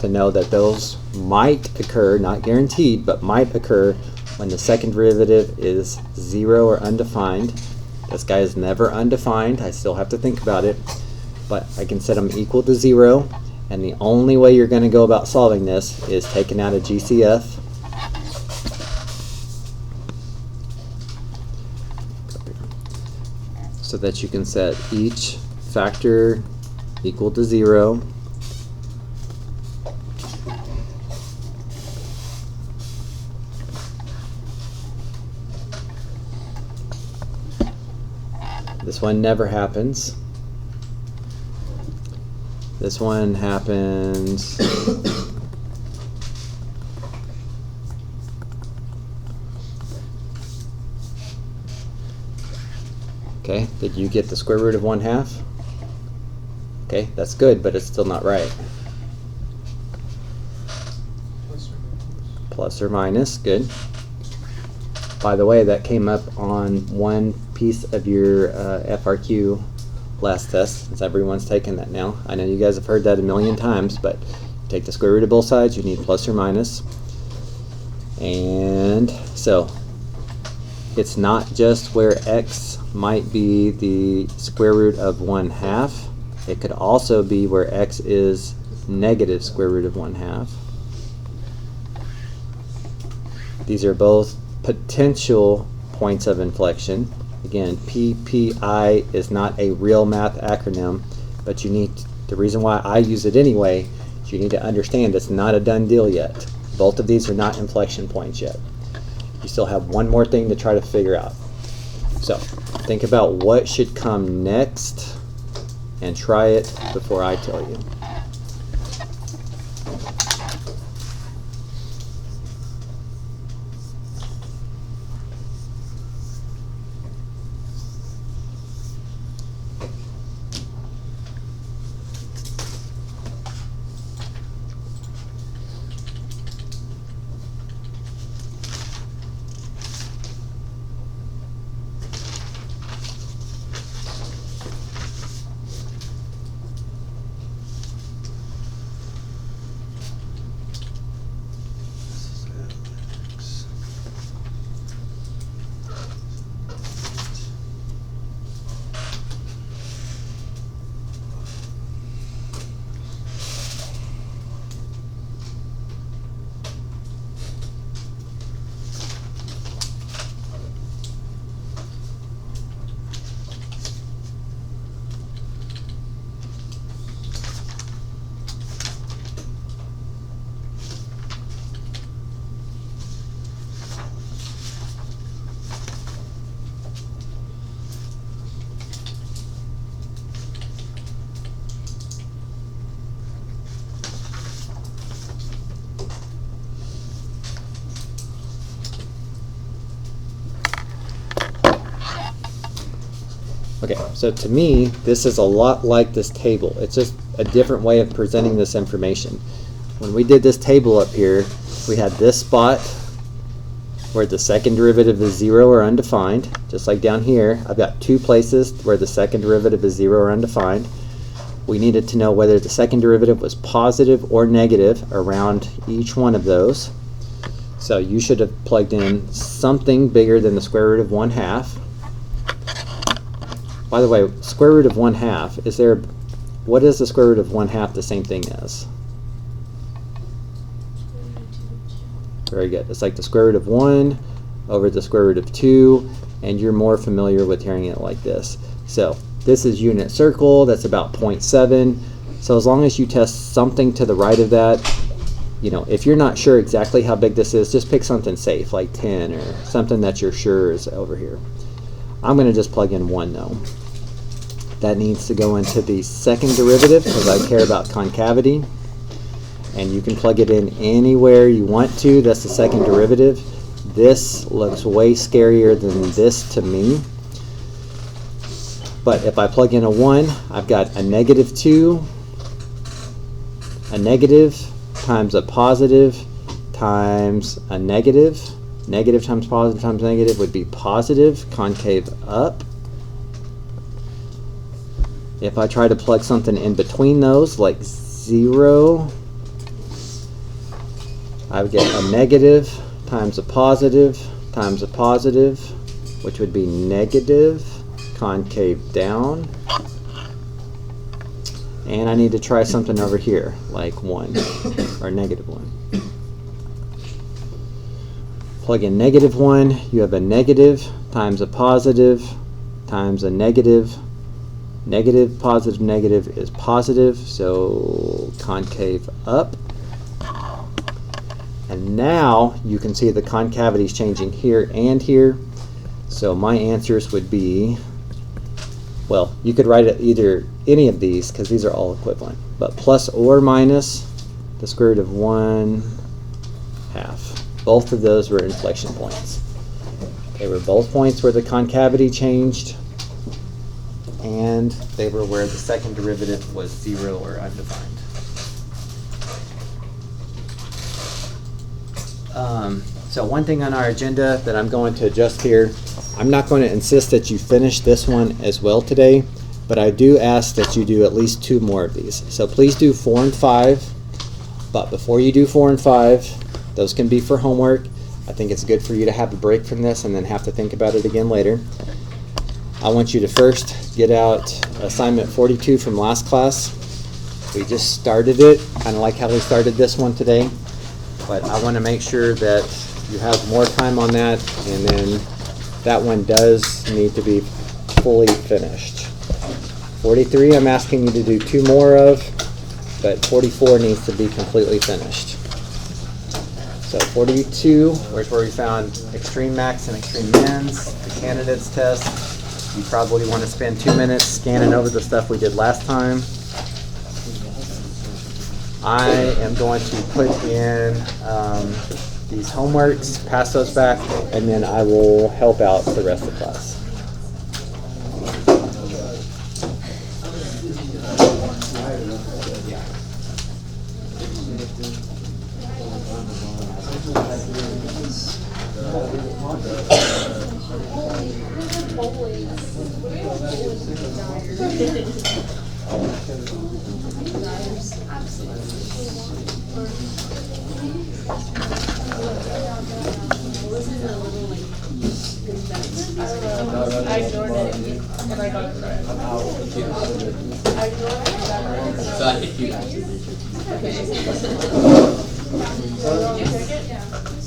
to know that those might occur, not guaranteed, but might occur when the second derivative is 0 or undefined. This guy is never undefined. I still have to think about it, but I can set them equal to 0, and the only way you're going to go about solving this is taking out a GCF. So that you can set each factor equal to 0. This one never happens. This one happens. Okay, did you get the square root of 1/2? Okay, that's good, but it's still not right. Plus or minus, good. By the way, that came up on one piece of your FRQ last test, since everyone's taken that now. I know you guys have heard that a million times, but take the square root of both sides, you need plus or minus. And so it's not just where x might be the square root of 1/2. It could also be where x is negative square root of 1/2. These are both potential points of inflection. Again, PPI is not a real math acronym, but you need, the reason why I use it anyway, is you need to understand it's not a done deal yet. Both of these are not inflection points yet. You still have one more thing to try to figure out. So think about what should come next and try it before I tell you. Okay, so to me, this is a lot like this table. It's just a different way of presenting this information. When we did this table up here, we had this spot where the second derivative is 0 or undefined. Just like down here, I've got two places where the second derivative is 0 or undefined. We needed to know whether the second derivative was positive or negative around each one of those. So you should have plugged in something bigger than the square root of 1/2. By the way, square root of 1/2, what is the square root of 1/2 the same thing as? Very good. It's like the square root of 1 over the square root of 2, and you're more familiar with hearing it like this. So this is unit circle, that's about 0.7. So as long as you test something to the right of that, you know, if you're not sure exactly how big this is, just pick something safe, like 10 or something that you're sure is over here. I'm going to just plug in 1 though. That needs to go into the second derivative because I care about concavity. And you can plug it in anywhere you want to. That's the second derivative. This looks way scarier than this to me. But if I plug in a 1, I've got a -2, a negative times a positive times a negative. Negative times positive times negative would be positive, concave up. If I try to plug something in between those, like 0, I would get a negative times a positive, which would be negative, concave down. And I need to try something over here, like 1, or -1. Plug in -1, you have a negative times a positive times a negative. Negative, positive, negative is positive, so concave up. And now you can see the concavity is changing here and here. So my answers would be, well, you could write it either any of these because these are all equivalent, but plus or minus the square root of 1/2. Both of those were inflection points. They were both points where the concavity changed, and they were where the second derivative was 0 or undefined. So one thing on our agenda that I'm going to adjust here, I'm not going to insist that you finish this one as well today, but I do ask that you do at least 2 more of these. So please do 4 and 5, but before you do 4 and 5, those can be for homework. I think it's good for you to have a break from this and then have to think about it again later. I want you to first get out assignment 42 from last class. We just started it, kind of like how we started this one today, but I want to make sure that you have more time on that, and then that one does need to be fully finished. 43 I'm asking you to do 2 more of, but 44 needs to be completely finished. So 42, where's where we found extreme max and extreme mins, the candidates test. You probably want to spend 2 minutes scanning over the stuff we did last time. I am going to put in these homeworks, pass those back, and then I will help out the rest of the class. I ignored it and I got it right. I ignored it.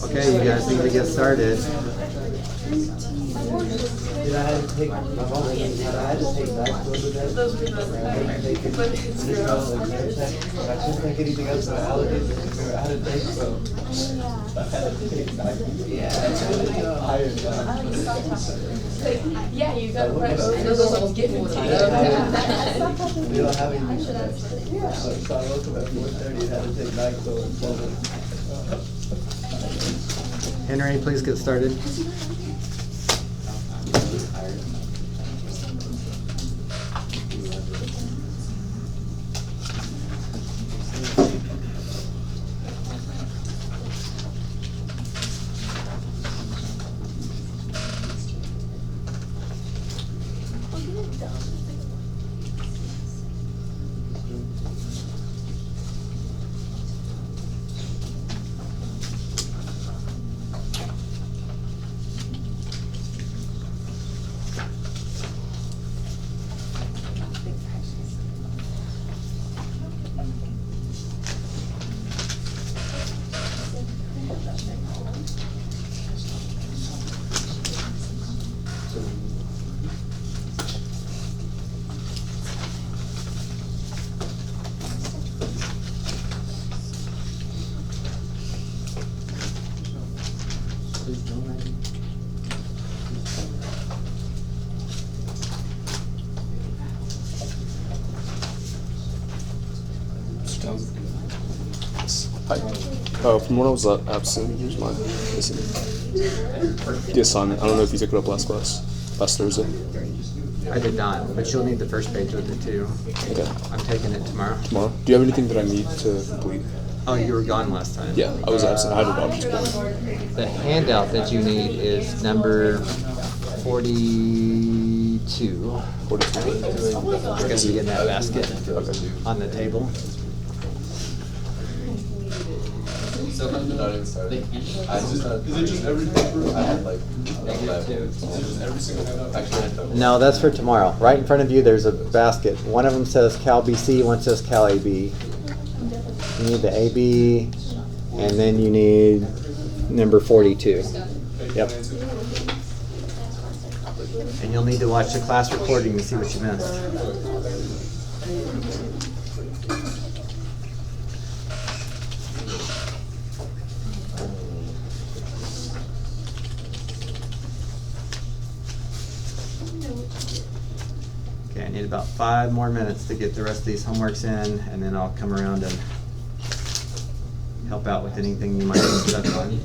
Okay, you guys need to get started. Did I have to take my mom? I had to take back to the Those were the, but it's girls. I couldn't take anything else, so I allocated it. I had to take so. I had to take back. Yeah, you got it right. Those ones given to you. We don't have anything. So I woke up at 4:30 and had to take back so. Henry, please get started. Hi. From when I was absent, here's my the assignment. I don't know if you took it up last Thursday. I did not, but you'll need the first page with it too. Okay. I'm taking it tomorrow. Tomorrow. Do you have anything that I need to complete? Oh, you were gone last time. Yeah, I was absent. I had a doctor's appointment. The handout that you need is number 42. 42. It's going to be in that basket on the table. Not even started. I just had. Is it just every paper? I had like 11. Is it just every single handout? Actually, I don't. No, that's for tomorrow. Right in front of you, there's a basket. One of them says Cal BC, one says Cal AB. You need the AB, and then you need number 42. Yep. And you'll need to watch the class recording to see what you missed. Okay, I need about 5 more minutes to get the rest of these homeworks in, and then I'll come around and help out with anything you might be stuck on.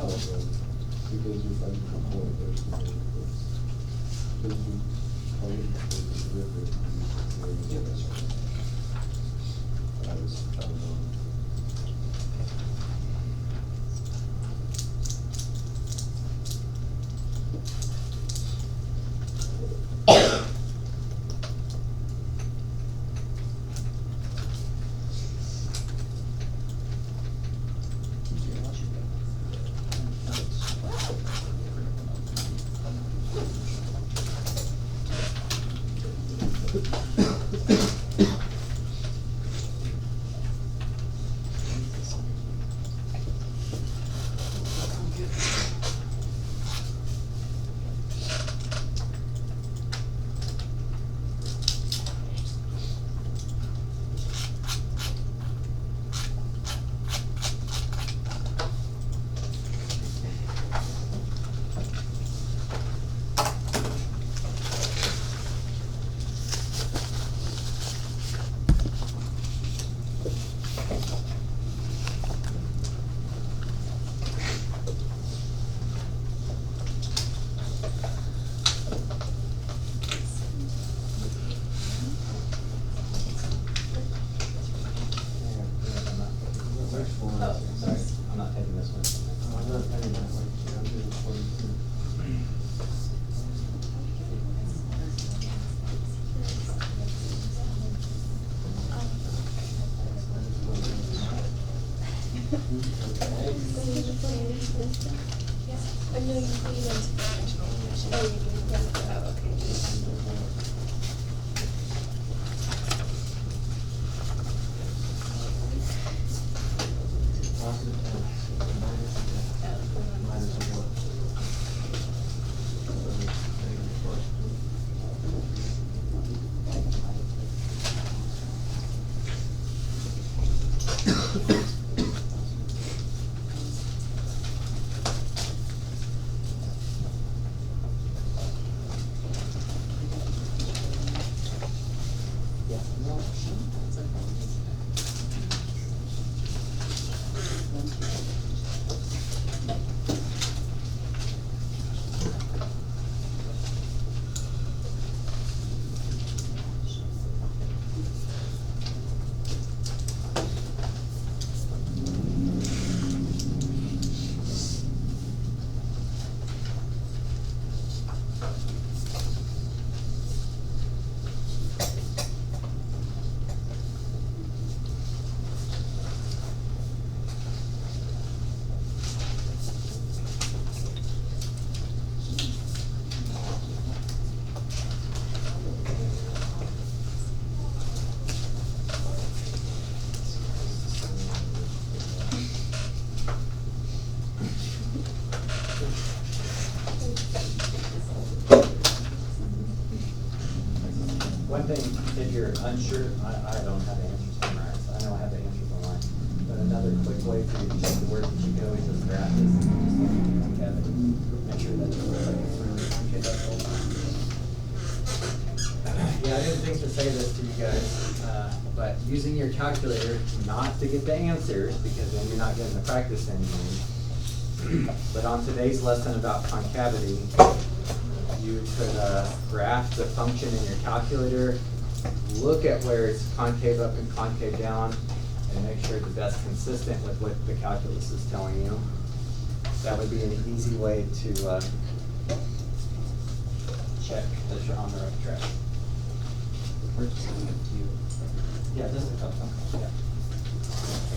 Because you're fighting for more, there's no difference. Because you fighting for the river. Yeah, that's right. I don't know. Sorry, I'm not taking this one. I'm not paying that way. I'm doing 42. One thing, if you're unsure, I don't have the answers memorized. I know I have the answers online. But another quick way for you to check the word that you go is just graph this. Just look at the cavity. Make sure that it looks like it's really okay. That's all. Yeah, I didn't think to say this to you guys, but using your calculator, not to get the answers, because then you're not getting the practice anymore. But on today's lesson about concavity, you could graph the function in your calculator, look at where it's concave up and concave down, and make sure that that's consistent with what the calculus is telling you. That would be an easy way to check that you're on the right track. Yeah, just a couple. Yeah.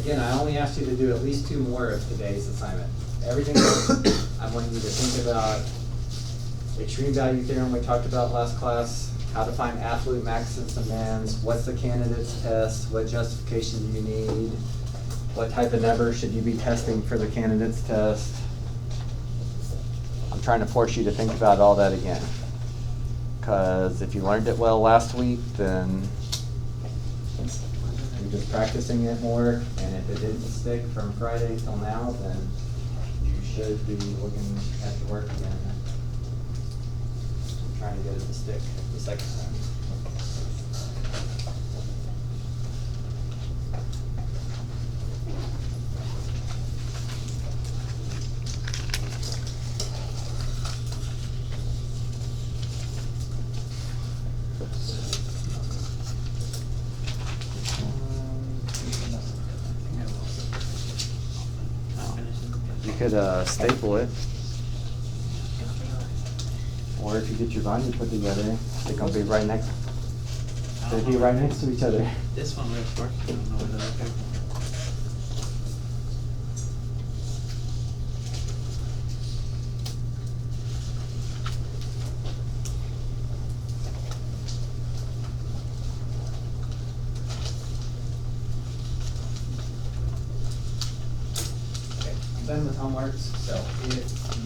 Again, I only asked you to do at least 2 more of today's assignment. Everything else, I want you to think about extreme value theorem we talked about last class, how to find absolute maxes and mins, what's the candidate's test, what justification do you need, what type of number should you be testing for the candidate's test. I'm trying to force you to think about all that again. Because if you learned it well last week, then you're just practicing it more, and if it didn't stick from Friday till now, then you should be looking at the work again. Trying to get it to stick the second time. You could staple it. Or if you get your binder put together, they're gonna be right next. They'd be right next to each other. This one right first. I don't know whether that's okay. Okay, I'm done with homeworks, so if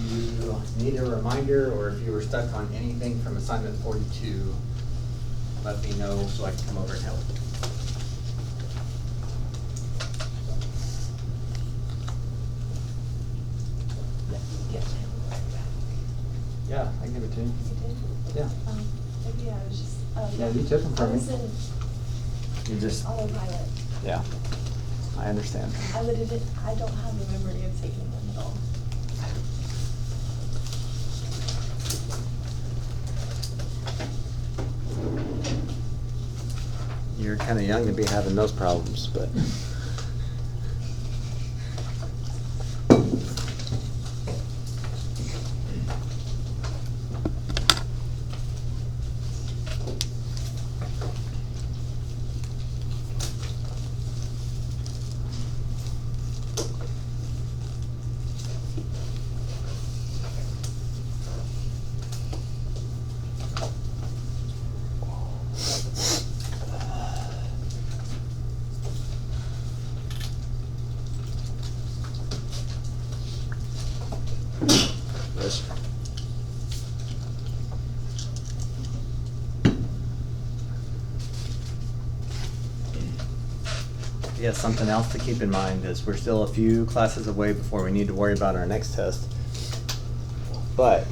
you need a reminder or if you were stuck on anything from assignment 42, let me know so I can come over and help. Yeah, I can give it to you. You did? Yeah. Maybe I was just. Yeah, you took them I from was me. in You just, autopilot. yeah, I understand. I don't have the memory of taking them at all. You're kind of young to be having those problems, but. Yes. Yeah, something else to keep in mind is we're still a few classes away before we need to worry about our next test. But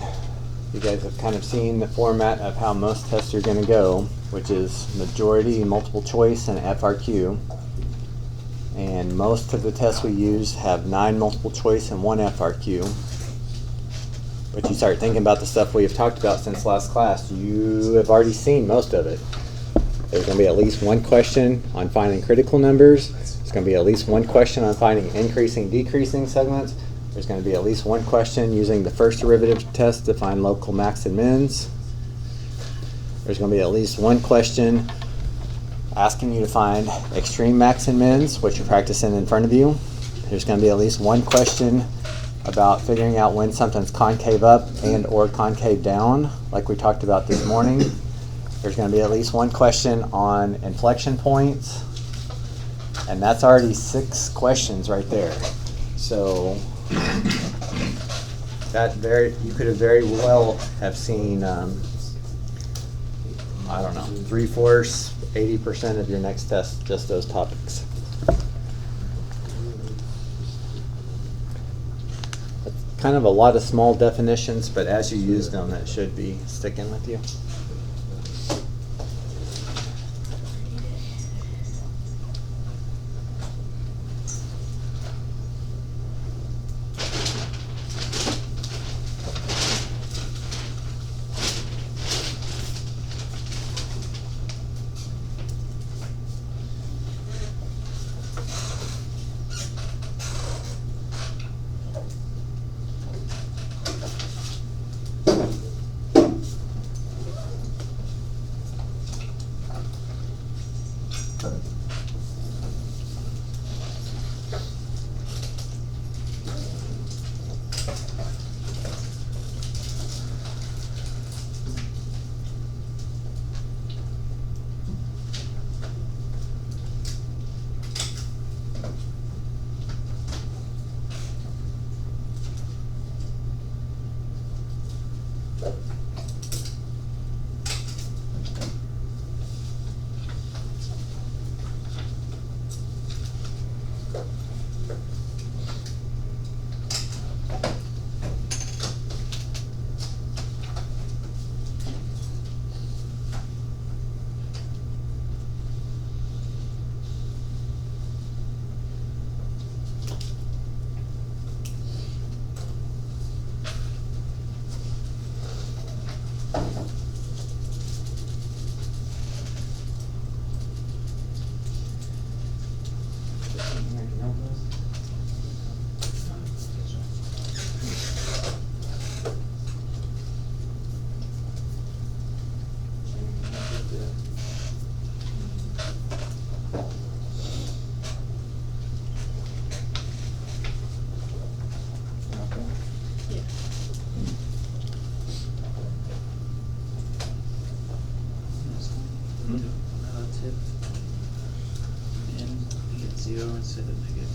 you guys have kind of seen the format of how most tests are going to go, which is majority, multiple choice, and FRQ. And most of the tests we use have 9 multiple choice and 1 FRQ. But you start thinking about the stuff we have talked about since last class, you have already seen most of it. There's going to be at least one question on finding critical numbers. There's going to be at least one question on finding increasing, decreasing segments. There's going to be at least one question using the first derivative test to find local max and mins. There's going to be at least one question asking you to find extreme max and mins, which you're practicing in front of you. There's going to be at least one question about figuring out when something's concave up and or concave down, like we talked about this morning. There's going to be at least one question on inflection points, and that's already 6 questions right there. So that you could have very well have seen, I don't know, 3/4, 80% of your next test, just those topics. Kind of a lot of small definitions, but as you use them, that should be sticking with you.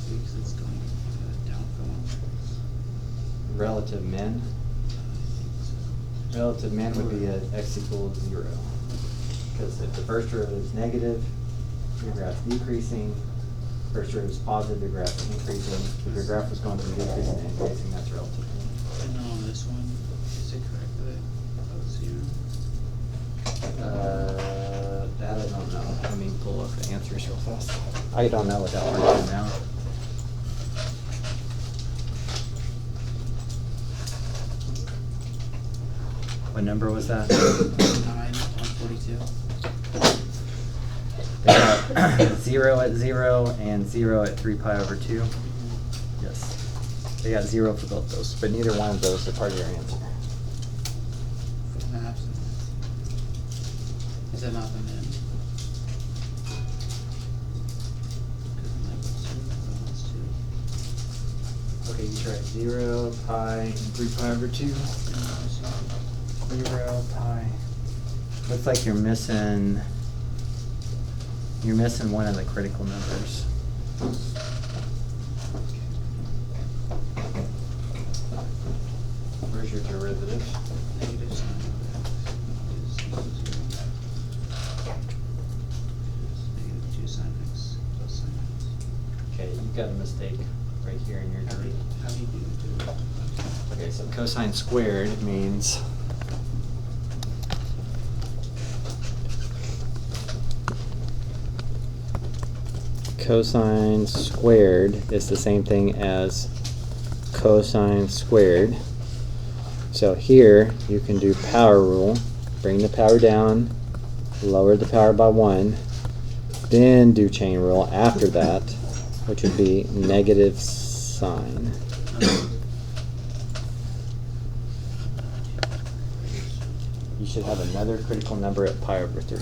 because it's going down for longer. Relative min. Relative min would be at x equals 0. Because if the first derivative is negative, your graph's decreasing. First derivative is positive, your graph's increasing. If your graph was going from decreasing to increasing, that's relative. And then on this one, is it correct that that was 0? That I don't know. Let me pull up the answers real fast. I don't know what that one is now. What number was that? 9 on 42. They got 0 at 0 and 0 at 3 pi over 2. Yes. They got 0 for both those, but neither one of those are part of your answer. For the absence. Is that not the min? Okay, you try 0 pi and 3 pi over 2. 0 pi. Looks like you're missing one of the critical numbers. Where's your derivative? Negative sign of x is equal to 0. Negative 2 sin x plus sin x. Okay, you've got a mistake right here in your derivative. How do you do it? Okay, so cosine squared means cosine squared is the same thing as cosine squared. So here you can do power rule, bring the power down, lower the power by 1, then do chain rule after that, which would be negative sine. You should have another critical number at pi over 3.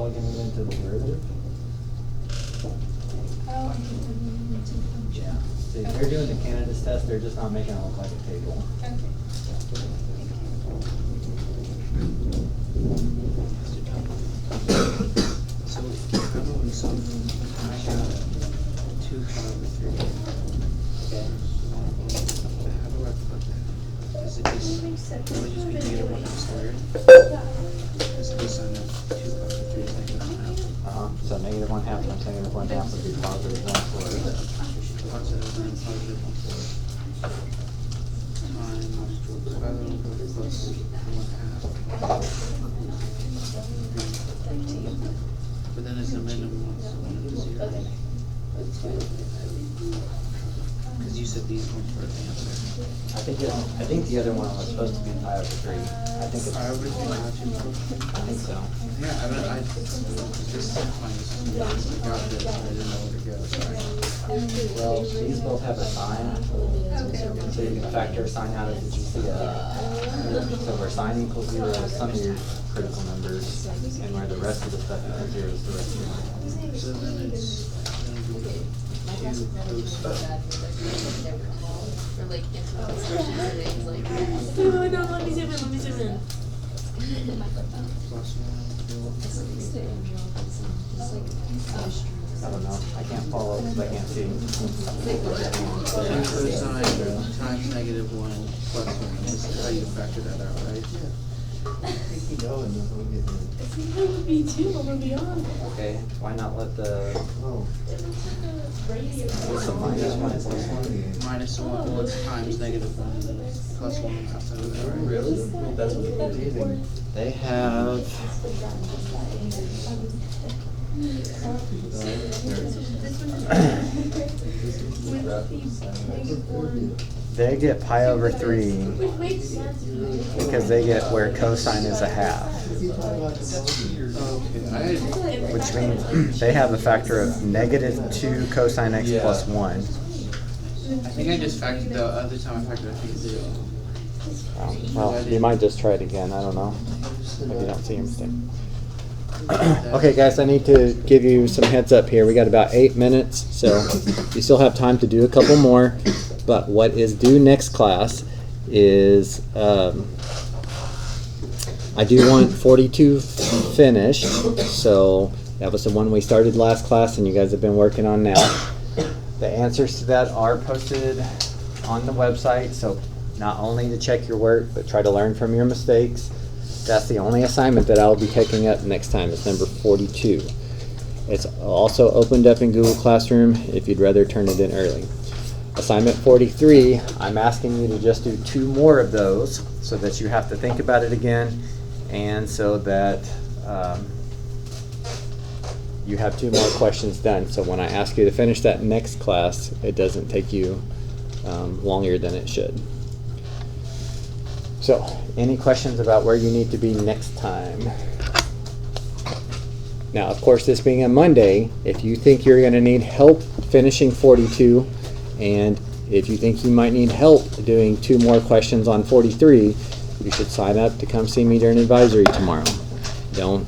plugging it into the derivative? See, they're doing the Canada's test, they're just not making it look like a table. So how do we solve them? I got 2 pi over 3. Okay. How do I put that? Is it just, will it just be negative 1 half squared? Is it just on a 2 pi over 3 is negative 1 half? So negative 1/2 times negative 1/2 would be positive 1/4. Positive 1 positive 1/4. Times pi over plus 1/2. But then it's a minimum of 1 and 0. Because you said these ones were the answer. I think the other one was supposed to be pi over 3. I think it's. Pi over 3 not 2 pi. I think so. Yeah, this is minus. I got this, but I didn't know where to go, sorry. Well, these both have a sign. So you can factor a sign out if you see a. So where sign equals 0 is some of your critical numbers, and where the rest of the stuff equals 0 is the rest of your. So then it's gonna be 2 cosine. Or like into the expressions and things like. No, let me zoom in. Plus 1. I don't know. I can't follow because I can't see. 2 cosine times negative 1 plus 1. This is how you factor that out, right? It would be 2 over beyond. Okay, why not let the. What's a minus 1 plus 1? Minus 1, well, it's times negative 1 and then it's plus 1 outside of that, right? Really? That's what they're using. They have. They get pi over 3 Which makes sense. because they get where cosine is a half, Okay, which means they have a factor of negative 2 cosine x plus 1. I think I just factored the other time I factored, I think 0. Well, you might just try it again. I don't know if you don't see your mistake. Okay, guys, I need to give you some heads up here. We got about 8 minutes, so you still have time to do a couple more. But what is due next class is I do want 42 finished. So that was the one we started last class, and you guys have been working on now. The answers to that are posted on the website. So not only to check your work, but try to learn from your mistakes. That's the only assignment that I'll be taking up next time. It's number 42. It's also opened up in Google Classroom if you'd rather turn it in early. Assignment 43, I'm asking you to just do 2 more of those so that you have to think about it again, and so that you have 2 more questions done. So when I ask you to finish that next class, it doesn't take you longer than it should. So, any questions about where you need to be next time? Now, of course, this being a Monday, if you think you're going to need help finishing 42, and if you think you might need help doing 2 more questions on 43, you should sign up to come see me during advisory tomorrow. Don't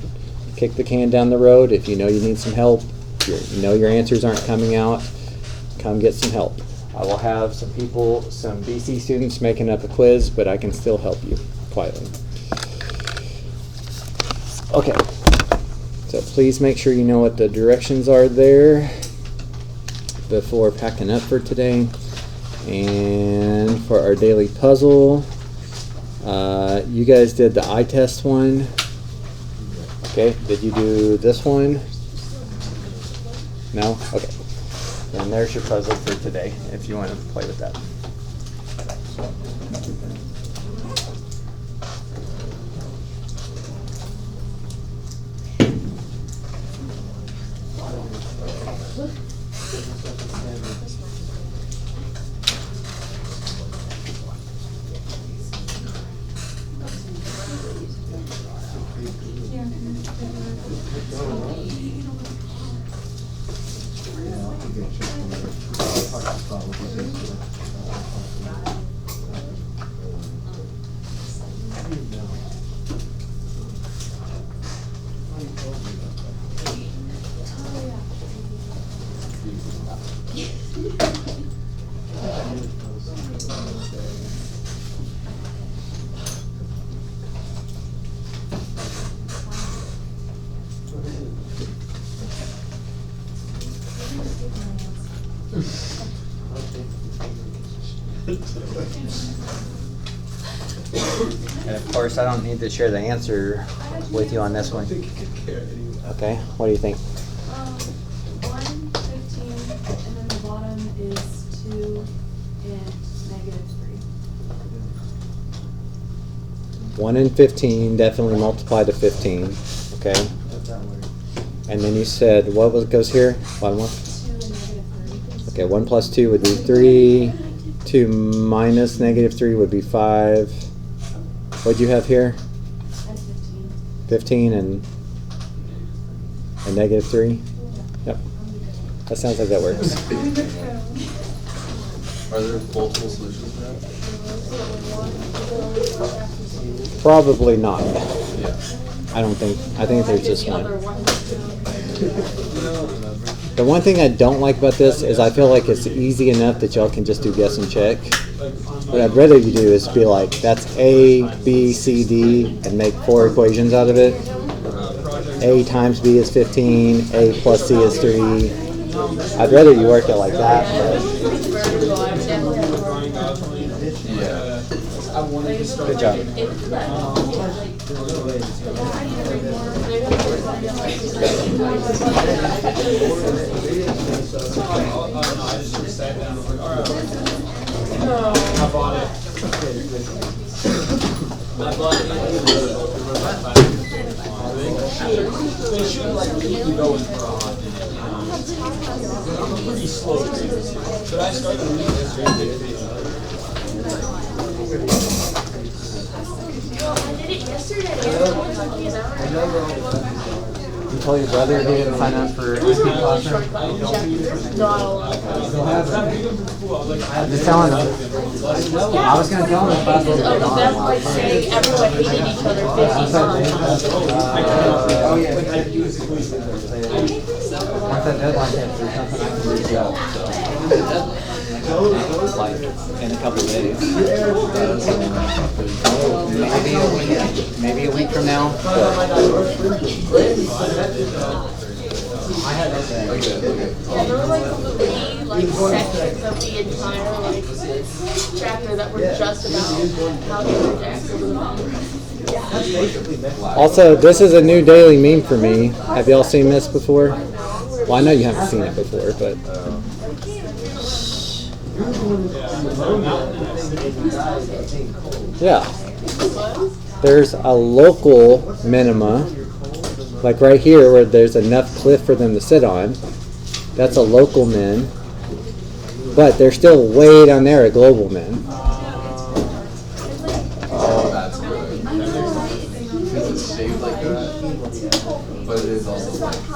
kick the can down the road. If you know you need some help, you know your answers aren't coming out, come get some help. I will have some people, some BC students making up a quiz, but I can still help you quietly. Okay, so please make sure you know what the directions are there before packing up for today. And for our daily puzzle, you guys did the eye test one. Okay, did you do this one? No? Okay. And there's your puzzle for today, if you want to play with that. And of course, I don't need to share the answer with you on this one. Okay, what do you think? 1, 15, and then the bottom is 2 and -3. 1 and 15, definitely multiply to 15. Okay. And then you said, what goes here? Bottom one? 2 and -3. Okay, 1 plus 2 would be 3. 2 minus -3 would be 5. What'd you have here? And 15. 15 and -3? Yep. That sounds like that works. Are there multiple solutions for that? Probably not. Yeah. I think there's just one. The one thing I don't like about this is I feel like it's easy enough that y'all can just do guess and check. What I'd rather you do is be like, that's A, B, C, D, and make 4 equations out of it. A times B is 15, A plus C is 3. I'd rather you work it like that. Yeah. Good job. I bought it. They should like keep you going for a hot minute. I'm pretty slow. But I started reading this yesterday. I did it yesterday. It took me an hour. You told your brother he didn't sign up for It was really short chapter. Not a lot. I'm just telling him. I was going to tell him about Because of them like saying everyone hated each other 50 times. Once that deadline hits, there's nothing I can reach out. So, like, in a couple of days. Maybe a week from now. Yeah, there were like 3 sections of the entire like chapter that were just about how to reject. Also, this is a new daily meme for me. Have y'all seen this before? Well, I know you haven't seen it before, but yeah. There's a local minima, like right here where there's enough cliff for them to sit on. That's a local min. But they're still way down there at global min. Oh, that's good. Because it's shaped like that, but it is also like